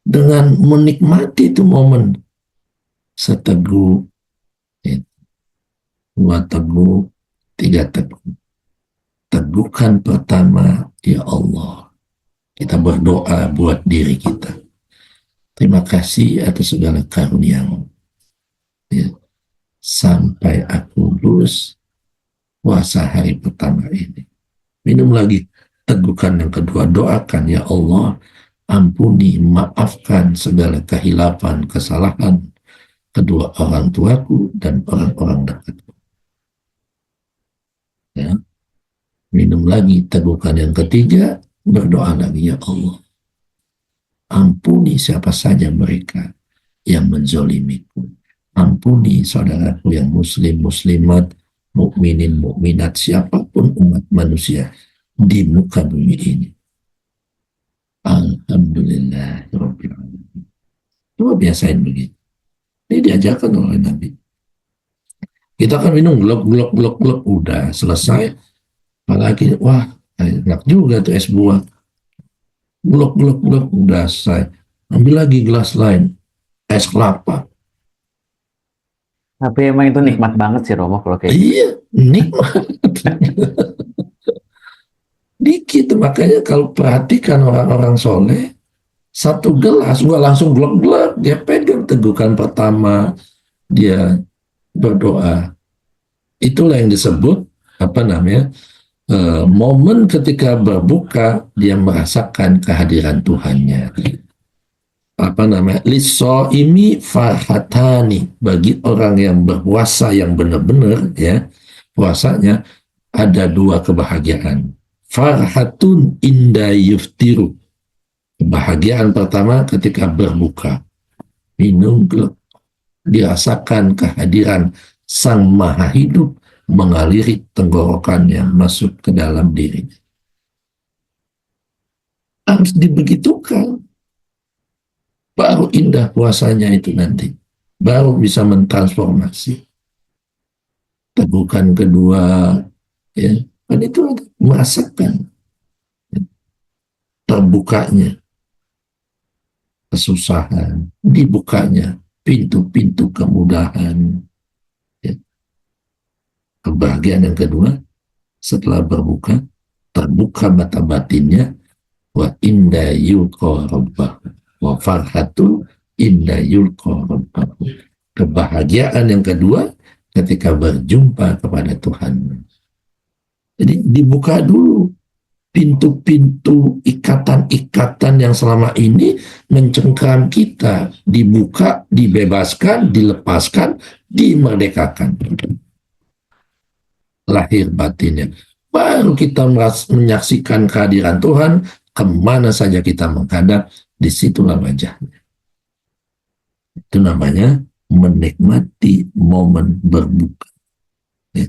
Speaker 2: dengan menikmati itu momen seteguk, 2 teguk, 3 teguk. Tegukan pertama, ya Allah, kita berdoa buat diri kita. Terima kasih atas segala karunia-Mu. Ya. Sampai aku lulus puasa hari pertama ini. Minum lagi. Tegukan yang kedua, doakan, ya Allah, ampuni, maafkan segala kehilapan, kesalahan kedua orang tuaku dan orang-orang dekatku. Ya. Minum lagi. Tegukan yang ketiga, berdoa lagi, ya Allah, ampuni siapa saja mereka yang menzolimiku. Ampuni saudaraku yang muslim, muslimat, mukminin, mukminat, siapapun umat manusia di muka bumi ini. Alhamdulillah. Coba biasain begitu. Ini diajarkan oleh Nabi. Kita kan minum glok, udah selesai. Apalagi, wah, enak juga tuh es buah. Glok, udah selesai. Ambil lagi gelas lain. Es kelapa.
Speaker 1: Tapi emang itu nikmat banget sih Romo kalau kayak gitu.
Speaker 2: Iya, nikmat. Dikit, makanya kalau perhatikan orang-orang soleh, 1 gelas, nggak langsung glok-glok, dia pegang tegukan pertama, dia berdoa. Itulah yang disebut, momen ketika berbuka dia merasakan kehadiran Tuhannya. Apa namanya, lisoimi farhatani, bagi orang yang berpuasa yang benar-benar ya puasanya ada dua kebahagiaan. Farhatun inda yuftiru, kebahagiaan pertama ketika berbuka, minum gelap, dirasakan kehadiran Sang Maha Hidup mengaliri tenggorokannya masuk ke dalam diri. Harus dibegitukan, baru indah puasanya itu nanti, baru bisa mentransformasi. Tegukan kedua, ya, kan itu merasakan terbukanya kesusahan, dibukanya pintu-pintu kemudahan. Ya. Kebahagiaan yang kedua, setelah berbuka, terbuka mata batinnya, wa inda yulqa rabbahu wa farhatu inda yulqa rabbahu. Kebahagiaan yang kedua ketika berjumpa kepada Tuhan. Jadi dibuka dulu pintu-pintu, ikatan-ikatan yang selama ini mencengkram kita, dibuka, dibebaskan, dilepaskan, dimerdekakan. Lahir batinnya. Baru kita menyaksikan kehadiran Tuhan, kemana saja kita menghadap, disitulah wajahnya. Itu namanya menikmati momen berbuka. Ya.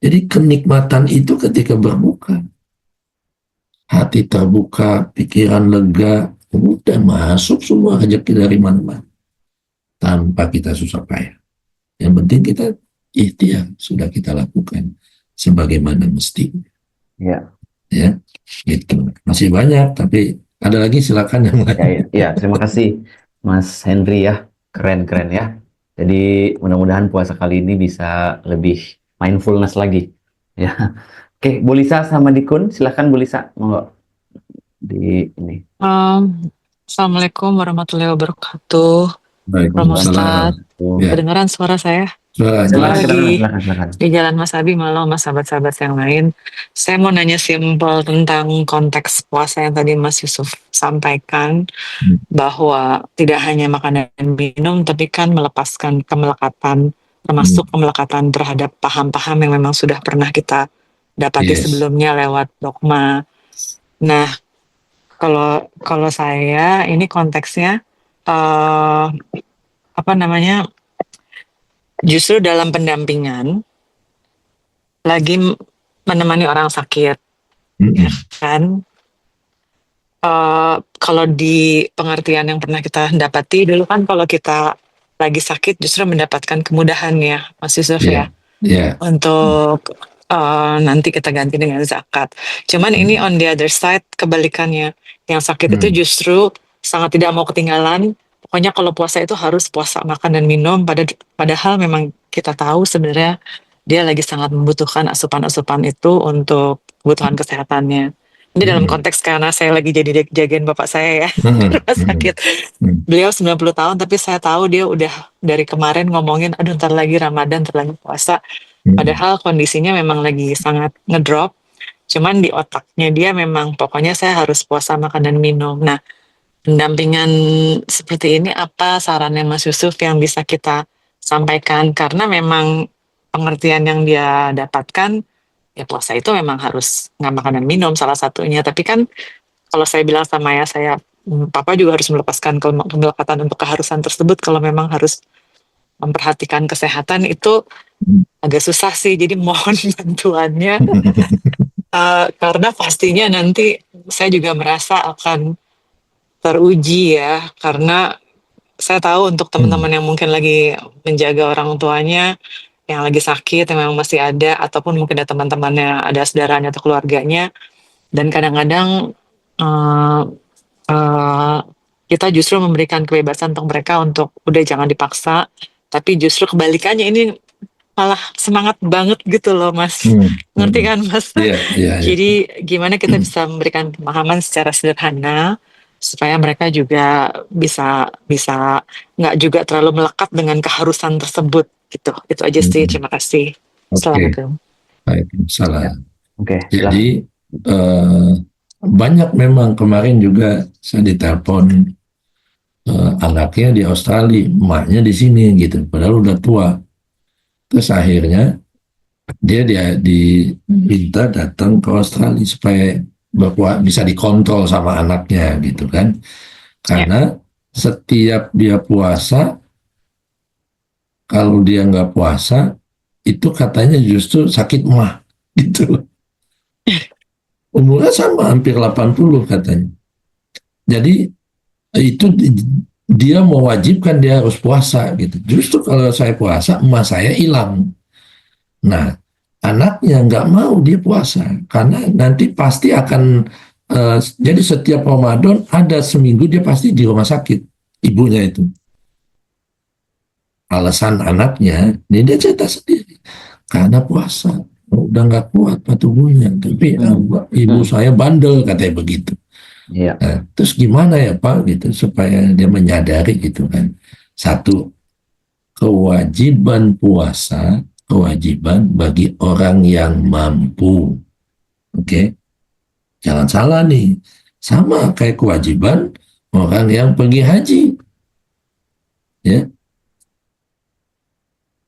Speaker 2: Jadi kenikmatan itu ketika berbuka. Hati terbuka, pikiran lega, udah masuk semua rezeki dari mana-mana. Tanpa kita susah payah. Yang penting kita ikhtiar, sudah kita lakukan sebagaimana mestinya.
Speaker 1: Ya.
Speaker 2: Ya, gitu. Masih banyak, tapi ada lagi silakan yang lain.
Speaker 1: Ya, terima kasih Mas Henry ya. Keren-keren ya. Jadi mudah-mudahan puasa kali ini bisa lebih mindfulness lagi. Ya. Oke, Bu Lisa sama Dikun, silahkan Bu Lisa, monggo di ini.
Speaker 5: Assalamualaikum warahmatullahi wabarakatuh. Romo Ustadz,
Speaker 2: Ya.
Speaker 5: kedengaran suara saya?
Speaker 2: Suara
Speaker 1: Silakan,
Speaker 2: jelas.
Speaker 1: silakan.
Speaker 5: Di Jalan Mas Abi, malam sama sahabat-sahabat yang lain. Saya mau nanya simpel tentang konteks puasa yang tadi Mas Yusuf sampaikan, bahwa tidak hanya makan dan minum, tapi kan melepaskan kemelekatan, termasuk kemelekatan terhadap paham-paham yang memang sudah pernah kita dapati sebelumnya lewat dogma. Nah, kalau saya ini konteksnya justru dalam pendampingan lagi menemani orang sakit, ya kan? Kalau di pengertian yang pernah kita dapati dulu kan, kalau kita lagi sakit justru mendapatkan kemudahan ya, Mas Yusuf ya, untuk nanti kita ganti dengan zakat. Cuman ini on the other side, kebalikannya, yang sakit itu justru sangat tidak mau ketinggalan. Pokoknya kalau puasa itu harus puasa makan dan minum, padahal memang kita tahu sebenarnya dia lagi sangat membutuhkan asupan-asupan itu untuk kebutuhan kesehatannya. Ini dalam konteks karena saya lagi jadi jagain bapak saya ya, di rumah sakit. Beliau 90 tahun, tapi saya tahu dia udah dari kemarin ngomongin, aduh ntar lagi Ramadan, ntar lagi puasa. Padahal kondisinya memang lagi sangat ngedrop, cuman di otaknya dia memang pokoknya saya harus puasa makan dan minum. Nah, pendampingan seperti ini apa sarannya Mas Yusuf yang bisa kita sampaikan? Karena memang pengertian yang dia dapatkan, ya puasa itu memang harus nggak makan dan minum salah satunya. Tapi kan kalau saya bilang sama saya, Papa juga harus melepaskan kemelekatan untuk keharusan tersebut kalau memang harus memperhatikan kesehatan, itu agak susah sih. Jadi mohon bantuannya karena pastinya nanti saya juga merasa akan teruji ya, karena saya tahu untuk teman-teman yang mungkin lagi menjaga orang tuanya yang lagi sakit, yang memang masih ada, ataupun mungkin ada teman-temannya, ada saudaranya atau keluarganya, dan kadang-kadang kita justru memberikan kebebasan untuk mereka untuk udah jangan dipaksa, tapi justru kebalikannya ini malah semangat banget gitu loh Mas. Ngerti kan Mas? Jadi gimana kita bisa memberikan pemahaman secara sederhana supaya mereka juga bisa nggak juga terlalu melekat dengan keharusan tersebut gitu. Itu aja sih. Terima kasih. Assalamualaikum.
Speaker 2: Waalaikumsalam.
Speaker 1: Oke, silakan.
Speaker 2: Jadi banyak memang kemarin juga saya ditelepon anaknya di Australia, emaknya di sini gitu, padahal udah tua. Terus akhirnya dia diminta datang ke Australia supaya bisa dikontrol sama anaknya gitu kan.
Speaker 5: Ya.
Speaker 2: Karena setiap dia puasa, kalau dia nggak puasa, itu katanya justru sakit mah gitu. Umurnya sama, hampir 80 katanya. Jadi itu dia mewajibkan dia harus puasa gitu. Justru kalau saya puasa, emas saya hilang. Nah, anaknya nggak mau dia puasa karena nanti pasti akan jadi setiap Ramadan ada seminggu dia pasti di rumah sakit ibunya itu. Alasan anaknya, ini dia cerita sendiri karena puasa udah nggak kuat tubuhnya. Tapi ibu saya bandel katanya begitu.
Speaker 1: Iya.
Speaker 2: Nah, terus gimana ya Pak gitu supaya dia menyadari gitu kan. Satu, kewajiban puasa kewajiban bagi orang yang mampu. Oke. Jangan salah nih. Sama kayak kewajiban orang yang pergi haji. Ya.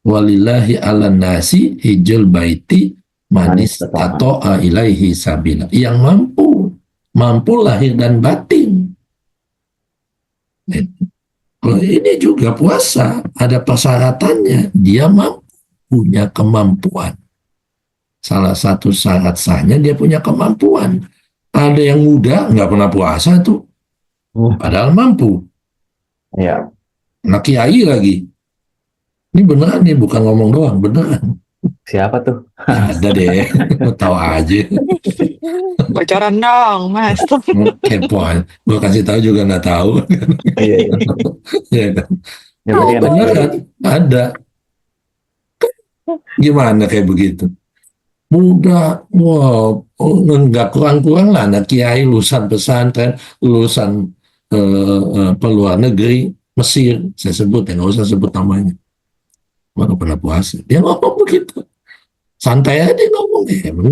Speaker 2: Walillahi ala nasi hijjul baiti manis tato'a ilaihi sabila. Yang mampu lahir dan batin. Kalau ini juga puasa, ada persyaratannya. Dia mampu, punya kemampuan. Salah satu syarat sahnya dia punya kemampuan. Ada yang muda nggak pernah puasa tuh, padahal mampu.
Speaker 1: Iya.
Speaker 2: Nah kiai lagi. Ini beneran nih, bukan ngomong doang, beneran.
Speaker 1: Siapa tuh?
Speaker 2: Ada deh, tahu aja.
Speaker 5: Bocoran dong, Mas.
Speaker 2: Kepo, gue kasih tahu juga nggak tahu.
Speaker 1: Iya.
Speaker 2: Ya kan?
Speaker 1: Ya, berarti kan
Speaker 2: Beneran ada. Gimana kayak begitu? Muda, wow, nggak kurang-kurang lah anak kiai lulusan pesantren, lulusan luar negeri, Mesir, saya sebut ya, nggak usah sebut namanya. Mana pernah puasa, dia ngomong begitu, santai aja ngomong,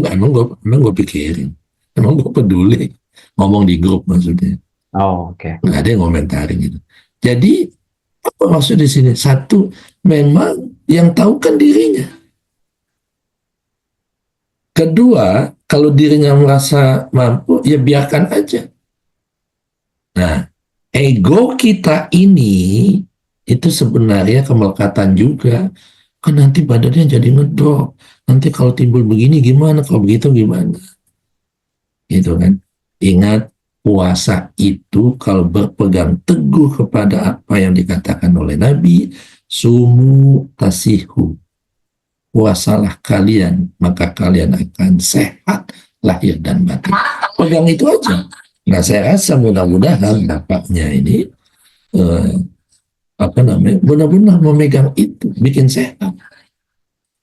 Speaker 2: emang gue pikirin, emang gue peduli, ngomong di grup maksudnya,
Speaker 1: oke.
Speaker 2: nggak ada yang ngomentarin gitu. Jadi apa maksud di sini? Satu, memang yang tahu kan dirinya. Kedua, kalau dirinya merasa mampu, ya biarkan aja. Nah, ego kita ini itu sebenarnya kemelekatan juga. Kan nanti badannya jadi ngedrop. Nanti kalau timbul begini gimana, kalau begitu gimana. Gitu kan. Ingat, puasa itu kalau berpegang teguh kepada apa yang dikatakan oleh Nabi, sumu tasihu. Puasalah kalian, maka kalian akan sehat lahir dan batin. Pegang itu aja. Nah, saya rasa mudah-mudahan dapatnya ini benar-benar memegang itu, bikin sehat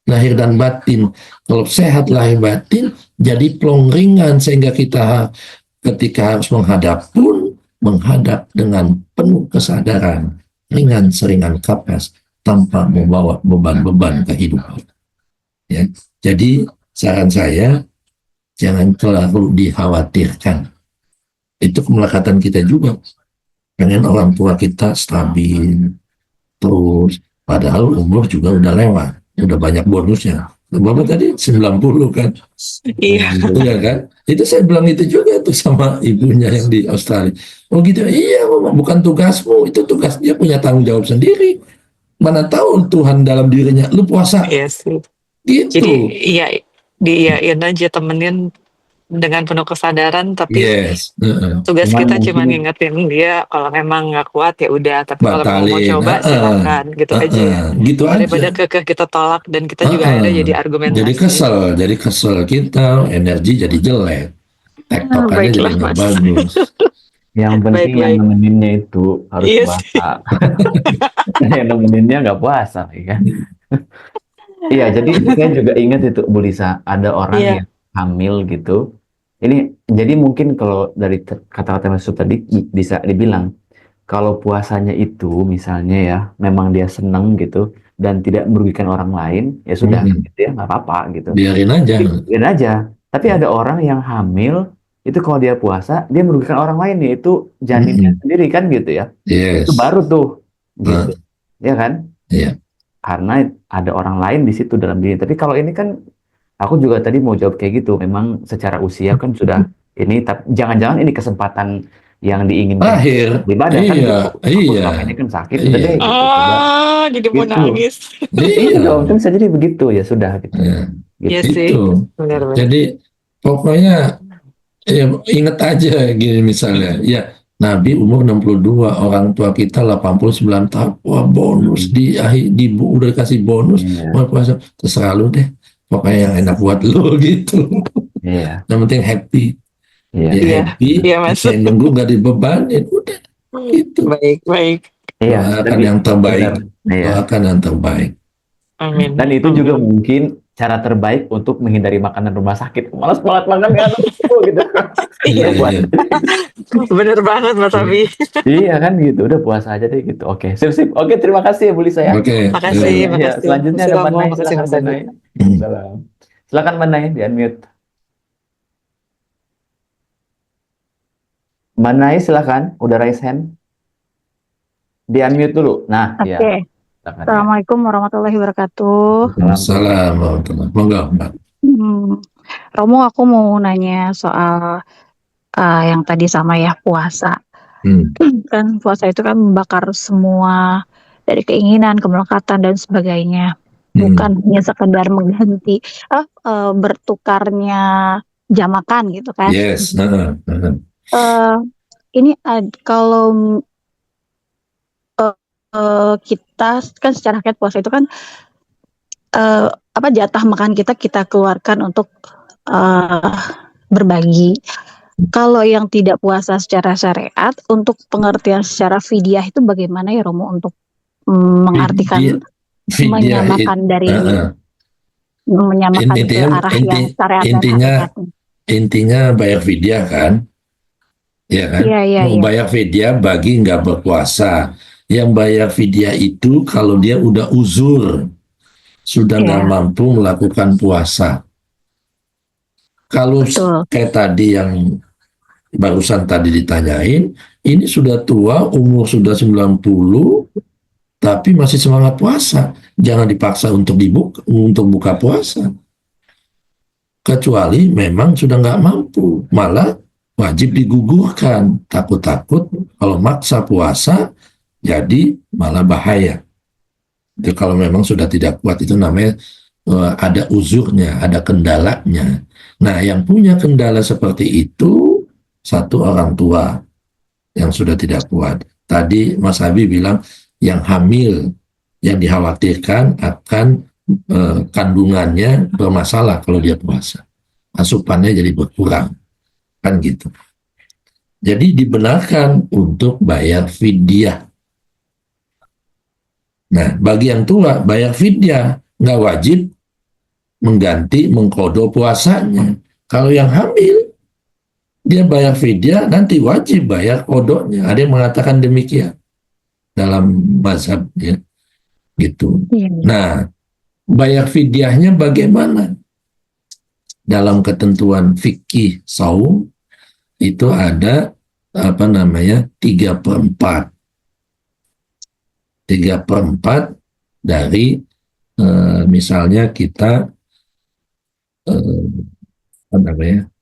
Speaker 2: lahir dan batin. Kalau sehat lahir batin, jadi plong ringan sehingga kita ketika harus menghadap dengan penuh kesadaran, ringan seringan kapas tanpa membawa beban-beban kehidupan. Ya. Jadi saran saya jangan terlalu dikhawatirkan. Itu kemelekatan kita juga. Pengen orang tua kita stabil terus, padahal umur juga udah lewat, udah banyak bonusnya. Bapak tadi 90 kan?
Speaker 5: Iya.
Speaker 2: Iya kan? Itu saya bilang itu juga tuh sama ibunya yang di Australia. Oh gitu, iya Mama, bukan tugasmu, itu tugas dia, punya tanggung jawab sendiri. Mana tahu Tuhan dalam dirinya, lu puasa.
Speaker 5: Iya sih.
Speaker 2: Gitu.
Speaker 5: Jadi iya, diiyain aja, temenin dengan penuh kesadaran, tapi
Speaker 2: Yes.
Speaker 5: tugas
Speaker 1: Cuman
Speaker 5: kita
Speaker 1: mungkin-
Speaker 5: cuma ngingetin dia kalau memang nggak kuat ya udah, tapi kalau memang mau
Speaker 2: Batalin.
Speaker 5: coba silakan gitu aja.
Speaker 2: Gitu
Speaker 5: Daripada
Speaker 2: aja.
Speaker 5: kekeh kita tolak dan kita juga akhirnya jadi argumentasi.
Speaker 2: Jadi kesel kita, energi jadi jelek, tektokannya jadi
Speaker 5: Baiklah,
Speaker 2: nggak
Speaker 5: Mas.
Speaker 2: bagus.
Speaker 1: Yang penting yang
Speaker 5: Baik.
Speaker 1: nemeninnya itu harus
Speaker 5: Iya
Speaker 1: puasa. Yang nemeninnya nggak puasa, ya kan? Iya, jadi saya juga ingat itu Bu Lisa, ada orang
Speaker 5: Iya.
Speaker 1: yang hamil gitu. Ini jadi mungkin kalau dari kata-kata Mas Yusuf tadi bisa dibilang kalau puasanya itu misalnya ya memang dia seneng gitu dan tidak merugikan orang lain, ya sudah gitu ya, nggak apa-apa gitu.
Speaker 2: Biarin aja.
Speaker 1: Biarin aja. Tapi ada orang yang hamil itu kalau dia puasa dia merugikan orang lain nih, itu janinnya sendiri kan gitu ya. Itu
Speaker 2: Yes.
Speaker 1: baru tuh gitu. Ya kan?
Speaker 2: Iya.
Speaker 1: Karena ada orang lain di situ dalam diri. Tapi kalau ini kan aku juga tadi mau jawab kayak gitu. Memang secara usia kan sudah ini, tapi jangan-jangan ini kesempatan yang diinginkan
Speaker 2: Akhir.
Speaker 1: ibadah kan
Speaker 2: Iya,
Speaker 1: gitu. Aku
Speaker 2: iya,
Speaker 1: selama ini kan sakit, udah
Speaker 2: iya.
Speaker 1: deh gitu. Coba
Speaker 5: Jadi mau
Speaker 1: gitu.
Speaker 5: nangis.
Speaker 1: Iya
Speaker 2: Iya.
Speaker 1: dong, kan bisa jadi begitu ya sudah gitu.
Speaker 2: Iya.
Speaker 1: Gitu.
Speaker 5: Iya sih,
Speaker 2: Itu.
Speaker 5: benar-benar.
Speaker 2: Jadi pokoknya ya, ingat aja gini misalnya, ya Nabi umur 62, orang tua kita 89 tahun, wah bonus udah dikasih bonus,
Speaker 1: Iya.
Speaker 2: mau puasa, terserah lu deh, pokoknya yang enak buat lu gitu.
Speaker 1: Iya.
Speaker 2: Yang penting happy,
Speaker 1: Iya.
Speaker 2: ya
Speaker 5: Iya,
Speaker 2: happy,
Speaker 5: iya Mas.
Speaker 2: saya nunggu gak dibebanin, udah gitu.
Speaker 5: Baik.
Speaker 1: Iya.
Speaker 2: Doakan
Speaker 1: Dan
Speaker 2: yang terbaik,
Speaker 1: benar. Iya.
Speaker 2: doakan yang terbaik.
Speaker 5: Amin.
Speaker 1: Dan itu juga mungkin cara terbaik untuk menghindari makanan rumah sakit. Malas banget makan gitu.
Speaker 2: Iya, iya.
Speaker 5: Bener banget Mas Abi.
Speaker 1: Iya kan gitu, udah puasa aja deh gitu. Oke, sip. Oke, terima kasih ya Bu Lisa ya.
Speaker 2: Oke.
Speaker 5: Makasih,
Speaker 1: Ya,
Speaker 5: makasih.
Speaker 1: selanjutnya ada Mbak Nay,
Speaker 5: Makasih
Speaker 1: silakan
Speaker 5: Mas
Speaker 1: Mbak
Speaker 5: Abi.
Speaker 1: Nay. Salam. Silakan Mbak Nay, di-unmute. Mbak Nay silakan, udah raise hand. Di-unmute dulu. Nah,
Speaker 6: Oke.
Speaker 1: ya. Silakan, ya.
Speaker 6: Assalamualaikum warahmatullahi wabarakatuh.
Speaker 2: Assalamualaikum. Monggo, Mbak.
Speaker 6: Romo, aku mau nanya soal yang tadi sama ya, puasa. Kan puasa itu kan membakar semua dari keinginan, kemelekatan dan sebagainya. Bukan hanya sekedar mengganti bertukarnya jam makan gitu kan.
Speaker 2: Yes.
Speaker 6: Ini kalau kita kan secara rakyat puasa itu kan jatah makan kita keluarkan untuk berbagi. Kalau yang tidak puasa secara syariat, untuk pengertian secara fidyah itu bagaimana ya Romo untuk mengartikan menyamakan dari menyamakan ke arah yang syariat dan hakikatnya.
Speaker 2: Intinya bayar fidyah kan? Ya kan?
Speaker 6: Iya.
Speaker 2: Bayar fidyah bagi nggak berpuasa. Yang bayar fidyah itu kalau dia udah uzur, sudah nggak mampu melakukan puasa. Kalau kayak tadi yang barusan tadi ditanyain, ini sudah tua, umur sudah 90, tapi masih semangat puasa. Jangan dipaksa untuk buka puasa. Kecuali memang sudah nggak mampu, malah wajib digugurkan. Takut-takut kalau maksa puasa, jadi malah bahaya. Jadi kalau memang sudah tidak kuat, itu namanya ada uzurnya, ada kendalanya. Nah, yang punya kendala seperti itu, satu orang tua yang sudah tidak kuat. Tadi Mas Abi bilang, yang hamil, yang dikhawatirkan akan kandungannya bermasalah kalau dia puasa. Asupannya jadi berkurang. Kan gitu. Jadi dibenarkan untuk bayar fidyah. Nah, bagi yang tua, bayar fidyah. Nggak wajib mengkodo puasanya. Kalau yang hamil, dia bayar fidyah, nanti wajib bayar kodonya. Ada yang mengatakan demikian dalam mazhab ya. Gitu. Nah, bayar fidyahnya bagaimana? Dalam ketentuan fikih saum itu ada 3/4. 3/4 dari misalnya kita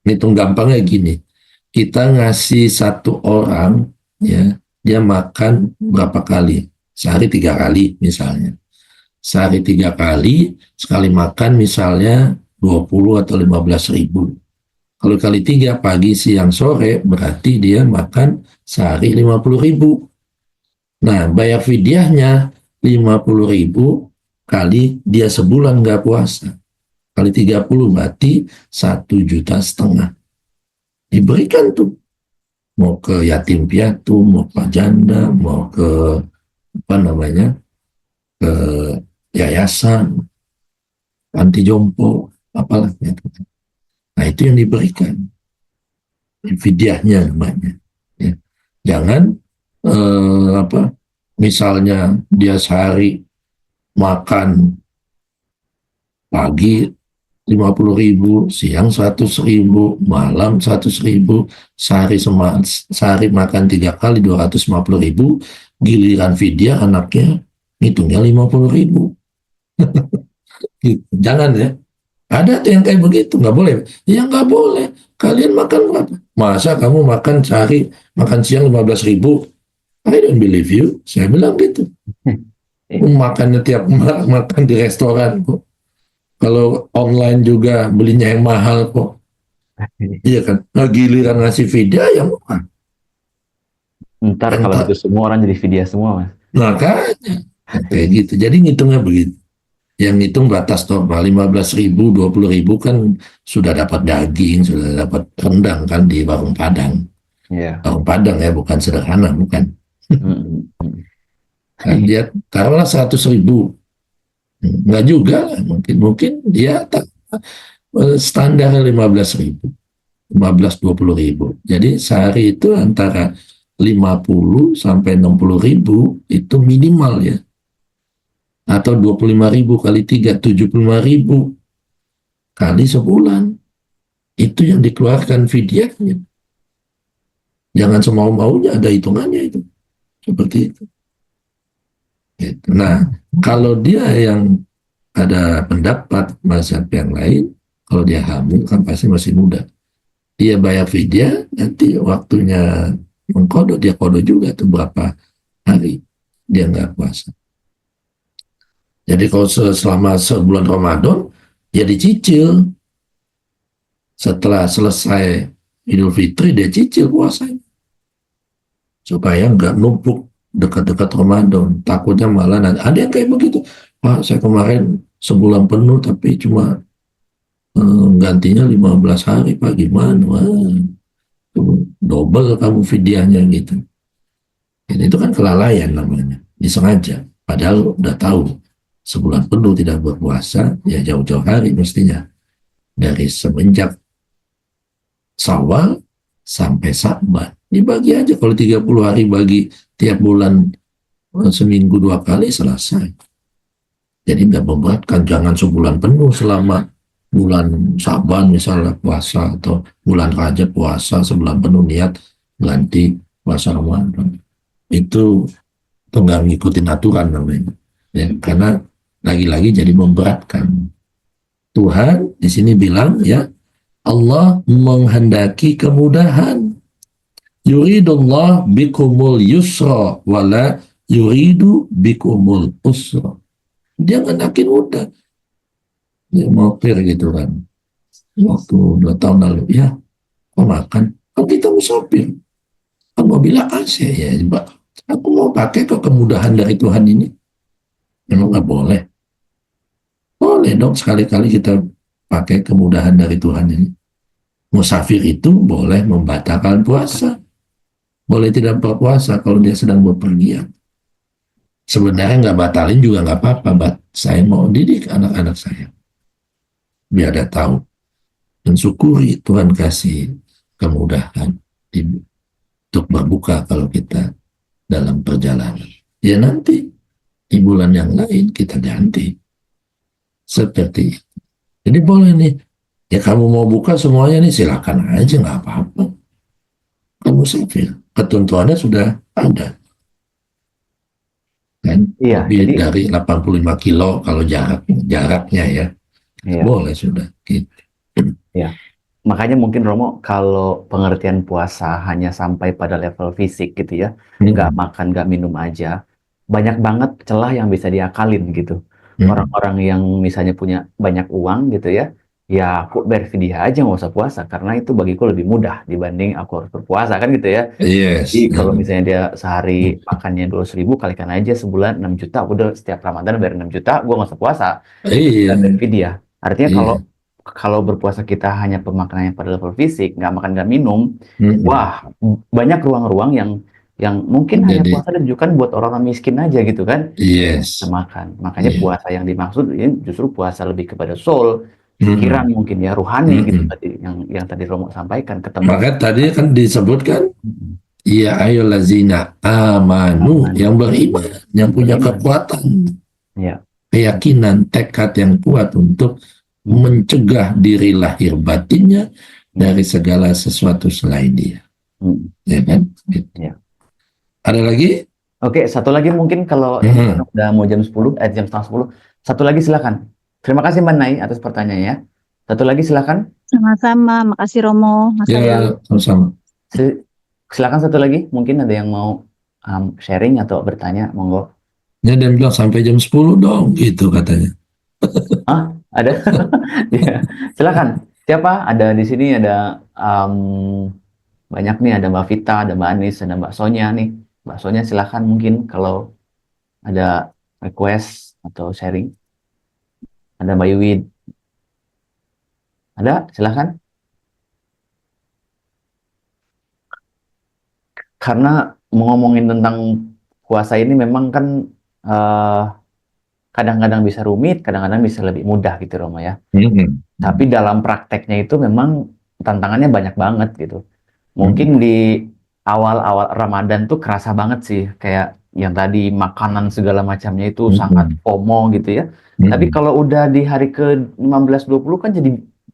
Speaker 2: hitung gampangnya gini, kita ngasih satu orang ya, dia makan berapa kali? Sehari 3 kali misalnya. Sehari 3 kali, sekali makan misalnya 20 atau 15.000. Kalau kali 3 pagi, siang, sore, berarti dia makan sehari 50.000. Nah, bayar fidyahnya 50.000 kali dia sebulan nggak puasa. Kali 30 berarti 1,5 juta. Diberikan tuh. Mau ke yatim piatu, mau ke janda, mau ke ke yayasan, panti jompo, apalah gitu. Nah, itu yang diberikan. Fidyahnya namanya. Ya. Jangan misalnya dia sehari makan pagi 50.000, siang 100.000, malam 100.000, sehari makan 3 kali 250.000, giliran vidya anaknya hitungnya 50.000. Gitu. Jangan ya. Ada tuh yang kayak begitu, nggak boleh. Ya nggak boleh. Kalian makan berapa? Masa kamu makan sehari, makan siang 15.000? I don't believe you. Saya bilang gitu. Makannya tiap makan di restoran kok. Kalau online juga belinya yang mahal kok. Iya kan? Nah, giliran ngasih video ya murah.
Speaker 1: Ntar kalau itu semua orang jadi video semua, Mas.
Speaker 2: Makanya kayak gitu. Jadi ngitungnya begitu. Yang ngitung batas normal 15.000, 20.000 kan sudah dapat daging, sudah dapat rendang kan di warung Padang.
Speaker 1: Yeah.
Speaker 2: Warung Padang ya, bukan sederhana, bukan. Nah, dia taruhlah 100.000. Nggak juga lah, mungkin dia standar 15.000, 15-20.000. Jadi sehari itu antara 50 sampai 60.000 itu minimal ya. Atau 25.000 kali 3, 75.000 kali sebulan. Itu yang dikeluarkan fidyahnya. Jangan semau-maunya, ada hitungannya itu. Seperti itu. Nah, kalau dia yang ada pendapat mazhab yang lain, kalau dia hamil kan pasti masih muda. Dia bayar fidyah, nanti waktunya mengkodok, dia kodok juga tuh berapa hari dia nggak puasa. Jadi kalau selama sebulan Ramadan, ya dicicil. Setelah selesai Idul Fitri, dia cicil puasanya. Supaya nggak numpuk dekat-dekat Ramadan. Takutnya malah nanti. Ada yang kayak begitu. Pak, saya kemarin sebulan penuh, tapi cuma gantinya 15 hari, Pak. Gimana? Wah, double kamu fidyahnya gitu. Dan itu kan kelalaian namanya. Disengaja. Padahal udah tahu. Sebulan penuh tidak berpuasa, ya jauh-jauh hari mestinya. Dari semenjak Syawal sampai Sa'ban. Dibagi aja, kalau 30 hari bagi tiap bulan seminggu 2 kali, selesai. Jadi nggak memberatkan, jangan sebulan penuh selama bulan Sa'ban misalnya puasa, atau bulan Rajab puasa sebulan penuh niat ganti puasa Ramadan. Itu nggak ngikutin aturan namanya. Ya, karena lagi-lagi jadi memberatkan. Tuhan di sini bilang ya, Allah menghendaki kemudahan. Yuridullah bikumul yusra wala yuridu bikumul usra. Dia ngendakin mudah. Dia mampir gitu kan. Waktu 2 tahun lalu, ya kok makan? Kalau kita musafir, kan mau bilang AC ya, aku mau pakai kok kemudahan dari Tuhan ini. Memang nggak boleh. Boleh dong sekali-kali kita pakai kemudahan dari Tuhan ini. Musafir itu boleh membatalkan puasa. Boleh tidak berpuasa kalau dia sedang bepergian. Sebenarnya nggak batalin juga nggak apa-apa. Saya mau didik anak-anak saya. Biar dia tahu. Mensyukuri Tuhan kasih kemudahan untuk berbuka kalau kita dalam perjalanan. Ya nanti di bulan yang lain kita ganti. Seperti itu. Jadi boleh nih, ya kamu mau buka semuanya nih silakan aja, nggak apa-apa. Kamu musafir, ketentuannya sudah ada. Kan?
Speaker 1: Iya,
Speaker 2: lebih dari 85 kilo kalau jaraknya ya. Iya. Boleh sudah. Gitu.
Speaker 1: Ya. Makanya mungkin Romo, kalau pengertian puasa hanya sampai pada level fisik gitu ya, nggak makan, nggak minum aja, banyak banget celah yang bisa diakalin gitu. Orang-orang yang misalnya punya banyak uang gitu ya, ya aku berfidyah aja nggak usah puasa, karena itu bagiku lebih mudah dibanding aku harus berpuasa kan gitu ya.
Speaker 2: Yes.
Speaker 1: Jadi kalau misalnya dia sehari makannya 200.000, kalikan aja sebulan 6 juta, udah setiap Ramadan bayar 6 juta, gue nggak usah puasa.
Speaker 2: Iya.
Speaker 1: Dan berfidyah. Artinya kalau berpuasa kita hanya pemaknanya pada level fisik, nggak makan nggak minum, wah banyak ruang-ruang yang mungkin hanya puasa ditujukan buat orang-orang miskin aja gitu kan.
Speaker 2: Yes.
Speaker 1: Makan. Makanya puasa yang dimaksud ini justru puasa lebih kepada soul, pikiran mungkin ya, ruhani gitu tadi yang tadi Romo sampaikan, ketemu.
Speaker 2: Maka tadi kan disebutkan ya ayyuhallazina amanu, yang beriman, yang punya kekuatan.
Speaker 1: Ya.
Speaker 2: Keyakinan, tekad yang kuat untuk mencegah diri lahir batinnya dari segala sesuatu selain dia. Ya kan? Gitu.
Speaker 1: Ya.
Speaker 2: Ada lagi?
Speaker 1: Oke, satu lagi mungkin kalau udah mau jam 10, jam setengah 10. Satu lagi silakan. Terima kasih Mbak Nai atas pertanyaannya. Satu lagi silakan.
Speaker 6: Sama-sama, makasih Romo, Mas Arya.
Speaker 2: Ya, sama-sama.
Speaker 1: Silakan satu lagi, mungkin ada yang mau sharing atau bertanya, monggo.
Speaker 2: Ya, dia bilang sampai jam 10 dong, gitu katanya.
Speaker 1: Ah, ada? Ya, silakan. Siapa? Ada di sini ada banyak nih, ada Mbak Vita, ada Mbak Anis, ada Mbak Sonya nih. Mbak Sonya silakan mungkin kalau ada request atau sharing. Ada Mbak Yuwid. Ada? Silakan. Karena ngomongin tentang puasa ini memang kan kadang-kadang bisa rumit, kadang-kadang bisa lebih mudah gitu Roma ya. Tapi dalam prakteknya itu memang tantangannya banyak banget gitu. Mungkin di awal-awal Ramadan tuh kerasa banget sih, kayak yang tadi makanan segala macamnya itu sangat FOMO gitu ya. Tapi kalau udah di hari ke-15-20 kan jadi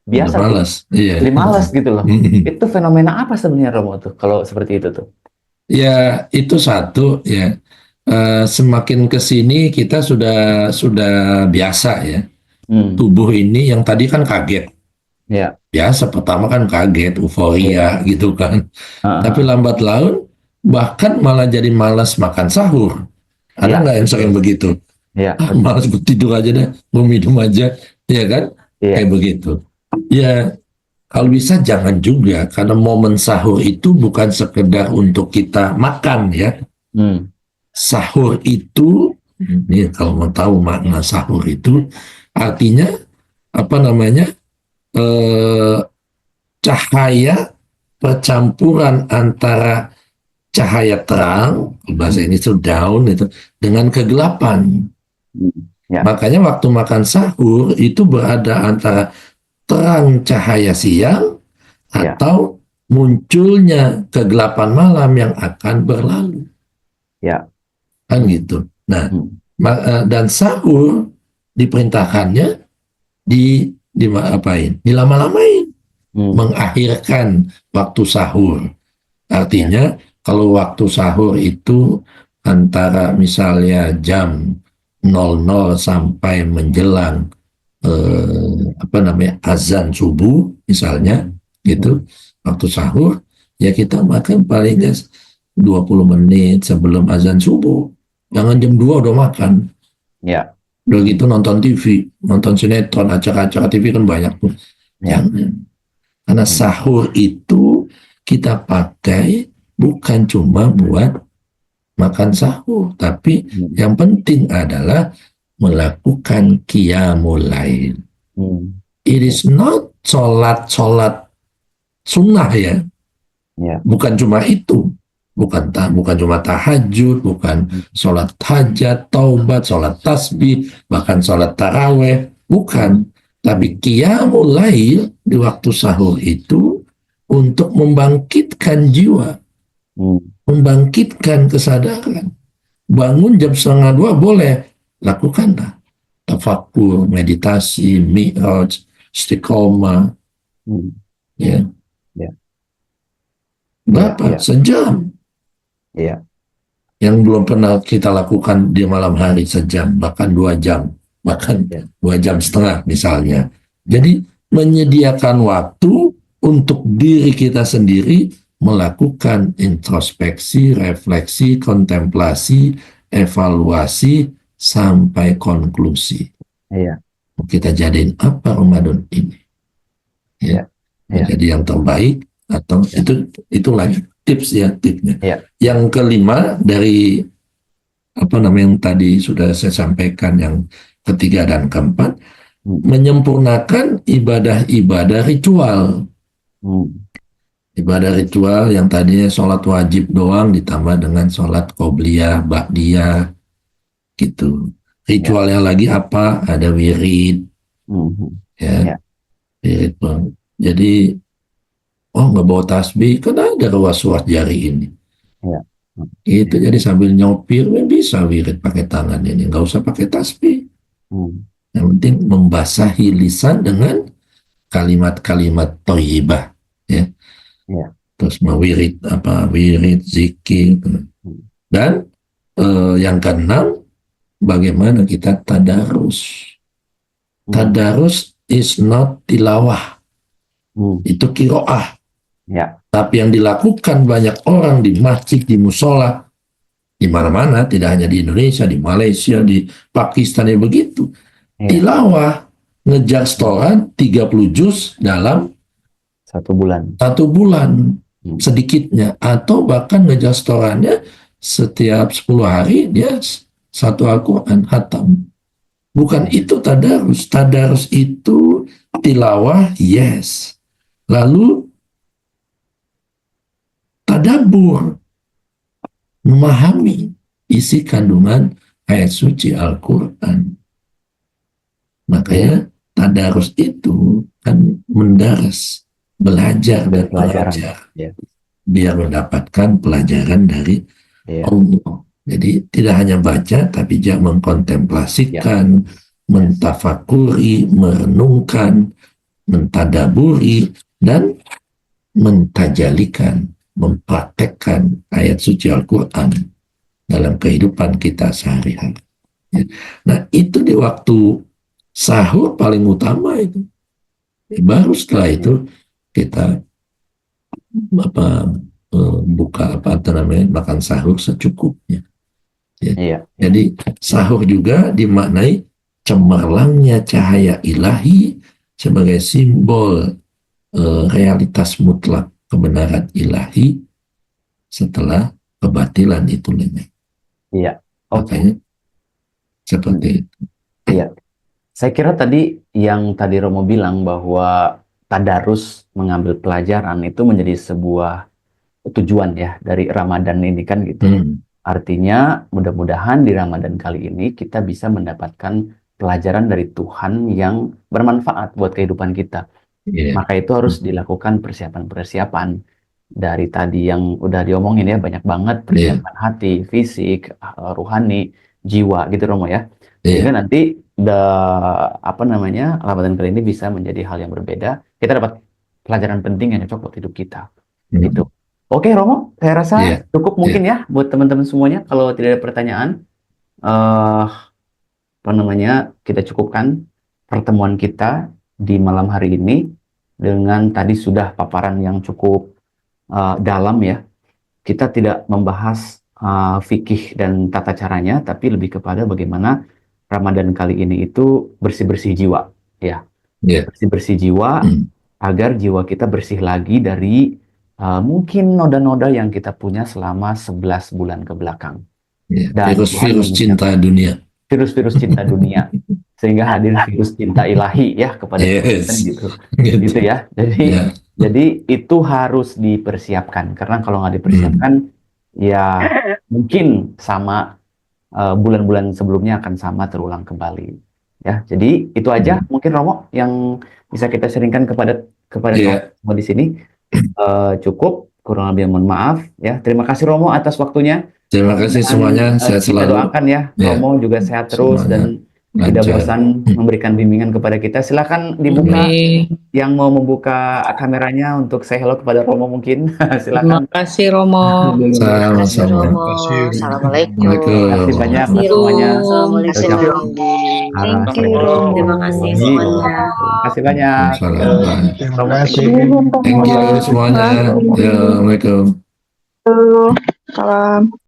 Speaker 1: biasa tuh. Jadi malas gitu loh. Itu fenomena apa sebenarnya Romo tuh kalau seperti itu tuh?
Speaker 2: Ya, itu satu ya. Semakin ke sini kita sudah biasa ya. Tubuh ini yang tadi kan kaget.
Speaker 1: Ya.
Speaker 2: Biasa pertama kan kaget, euforia gitu kan. Tapi lambat laun bahkan malah jadi malas makan sahur. Ada nggak yang sering begitu? Malas tidur aja deh, mau minum aja, ya kan? Kayak begitu. Ya, kalau bisa jangan juga, karena momen sahur itu bukan sekedar untuk kita makan ya. Sahur itu, ini kalau mau tahu makna sahur itu, artinya apa namanya? Cahaya percampuran antara cahaya terang, bahasa ini itu daun itu, dengan kegelapan. Makanya waktu makan sahur itu berada antara terang cahaya siang atau munculnya kegelapan malam yang akan berlalu. Kan gitu. Nah, dan sahur diperintahkannya diapain? Dilama-lamain. Mengakhirkan waktu sahur. Artinya kalau waktu sahur itu antara misalnya jam 00 sampai menjelang azan subuh misalnya gitu, waktu sahur ya kita makan palingnya 20 menit sebelum azan subuh. Jangan jam 2 udah makan. Udah gitu nonton TV, nonton sinetron, acara-acara TV kan banyak tuh. Jangan. Karena sahur itu kita pakai bukan cuma buat makan sahur, tapi yang penting adalah melakukan qiyamul lail. It is not sholat sunnah ya. Bukan cuma itu. Bukan cuma tahajud, bukan sholat hajat, taubat, sholat tasbih, bahkan sholat taraweh. Bukan. Tapi qiyamul lail di waktu sahur itu untuk membangkitkan jiwa. Membangkitkan kesadaran. Bangun jam 1:30 boleh. Lakukanlah tafakur, meditasi, mi'raj, istiqomah. Berapa? Sejam. Yang belum pernah kita lakukan di malam hari sejam, bahkan 2 jam, bahkan 2 jam setengah misalnya. Jadi menyediakan waktu untuk diri kita sendiri melakukan introspeksi, refleksi, kontemplasi, evaluasi sampai konklusi. Kita jadiin apa Ramadan ini? Jadi yang terbaik atau itu lagi tips ya, tipsnya. Yang kelima dari yang tadi sudah saya sampaikan, yang ketiga dan keempat, menyempurnakan ibadah-ibadah ritual. Ibadah ritual yang tadinya sholat wajib doang ditambah dengan sholat qobliyah, ba'diyah gitu. Ritualnya lagi apa? Ada wirid. Wirid bang. Jadi nggak bawa tasbih, kan ada ruas-ruas jari ini. Itu jadi sambil nyopir bisa wirid pakai tangan ini, nggak usah pakai tasbih. Yang penting membasahi lisan dengan kalimat-kalimat thayyibah, ya.
Speaker 1: Ya.
Speaker 2: Terus wirid zikir. Dan yang keenam, bagaimana kita tadarus. Tadarus is not tilawah. Itu qiraah.
Speaker 1: Ya.
Speaker 2: Tapi yang dilakukan banyak orang di masjid, di musola, di mana-mana, tidak hanya di Indonesia, di Malaysia, di Pakistan, ya begitu.
Speaker 1: Ya.
Speaker 2: Tilawah, ngejar setoran 30 juz dalam
Speaker 1: 1 bulan.
Speaker 2: 1 bulan sedikitnya, atau bahkan ngejar setorannya setiap 10 hari dia 1 Al-Quran hatam. Bukan itu tadarus. Tadarus itu tilawah, yes. Lalu tadabbur, memahami isi kandungan ayat suci Al-Quran. Makanya tadarus itu kan mendaras, belajar dan belajar,
Speaker 1: ya.
Speaker 2: Biar mendapatkan pelajaran dari Allah. Jadi tidak hanya baca, tapi juga mengkontemplasikan, mentafakuri, merenungkan, mentadaburi, dan mentajalikan, mempraktekkan ayat suci Al-Quran dalam kehidupan kita sehari-hari. Nah, itu di waktu sahur paling utama itu. Baru setelah itu kita buka makan sahur secukupnya. Ya. Jadi sahur juga dimaknai cemerlangnya cahaya ilahi sebagai simbol realitas mutlak kebenaran ilahi setelah kebatilan itu lengah.
Speaker 1: Iya.
Speaker 2: Makanya seperti itu.
Speaker 1: Iya. Saya kira tadi yang tadi Romo bilang bahwa tadarus, mengambil pelajaran itu menjadi sebuah tujuan ya dari Ramadan ini kan gitu. Artinya mudah-mudahan di Ramadan kali ini kita bisa mendapatkan pelajaran dari Tuhan yang bermanfaat buat kehidupan kita. Maka itu harus dilakukan persiapan-persiapan dari tadi yang udah diomongin ya, banyak banget persiapan hati, fisik, rohani, jiwa gitu Romo ya. Sehingga nanti Ramadan kali ini bisa menjadi hal yang berbeda. Kita dapat pelajaran penting yang cocok buat hidup kita. Gitu. Oke Romo, saya rasa cukup mungkin ya buat teman-teman semuanya. Kalau tidak ada pertanyaan, kita cukupkan pertemuan kita di malam hari ini dengan tadi sudah paparan yang cukup dalam ya. Kita tidak membahas fikih dan tata caranya, tapi lebih kepada bagaimana Ramadan kali ini itu bersih-bersih jiwa, ya. Bersih-bersih jiwa agar jiwa kita bersih lagi dari mungkin noda-noda yang kita punya selama 11 bulan ke belakang.
Speaker 2: Virus-virus cinta dunia.
Speaker 1: Virus-virus cinta dunia. Sehingga hadir virus cinta ilahi ya kepada kita gitu. Gitu ya. Jadi itu harus dipersiapkan. Karena kalau nggak dipersiapkan, ya mungkin sama bulan-bulan sebelumnya akan sama terulang kembali. Ya, jadi itu aja mungkin Romo yang bisa kita sharingkan kepada semua di sini. Cukup, kurang lebih mohon maaf ya. Terima kasih Romo atas waktunya.
Speaker 2: Terima kasih semuanya. Saya
Speaker 1: kita doakan ya Romo juga sehat terus dan tidak bosan memberikan bimbingan kepada kita. Silakan dibuka yang mau membuka kameranya untuk say hello kepada Romo mungkin. Silakan.
Speaker 7: Terima kasih Romo.
Speaker 2: Sama-sama.
Speaker 4: Assalamualaikum.
Speaker 1: Terima kasih banyak semuanya.
Speaker 4: Assalamualaikum.
Speaker 6: Thank you.
Speaker 4: Terima kasih semuanya.
Speaker 1: Terima kasih banyak.
Speaker 3: Terima kasih.
Speaker 2: Thank you semuanya. Assalamualaikum.
Speaker 6: Salam.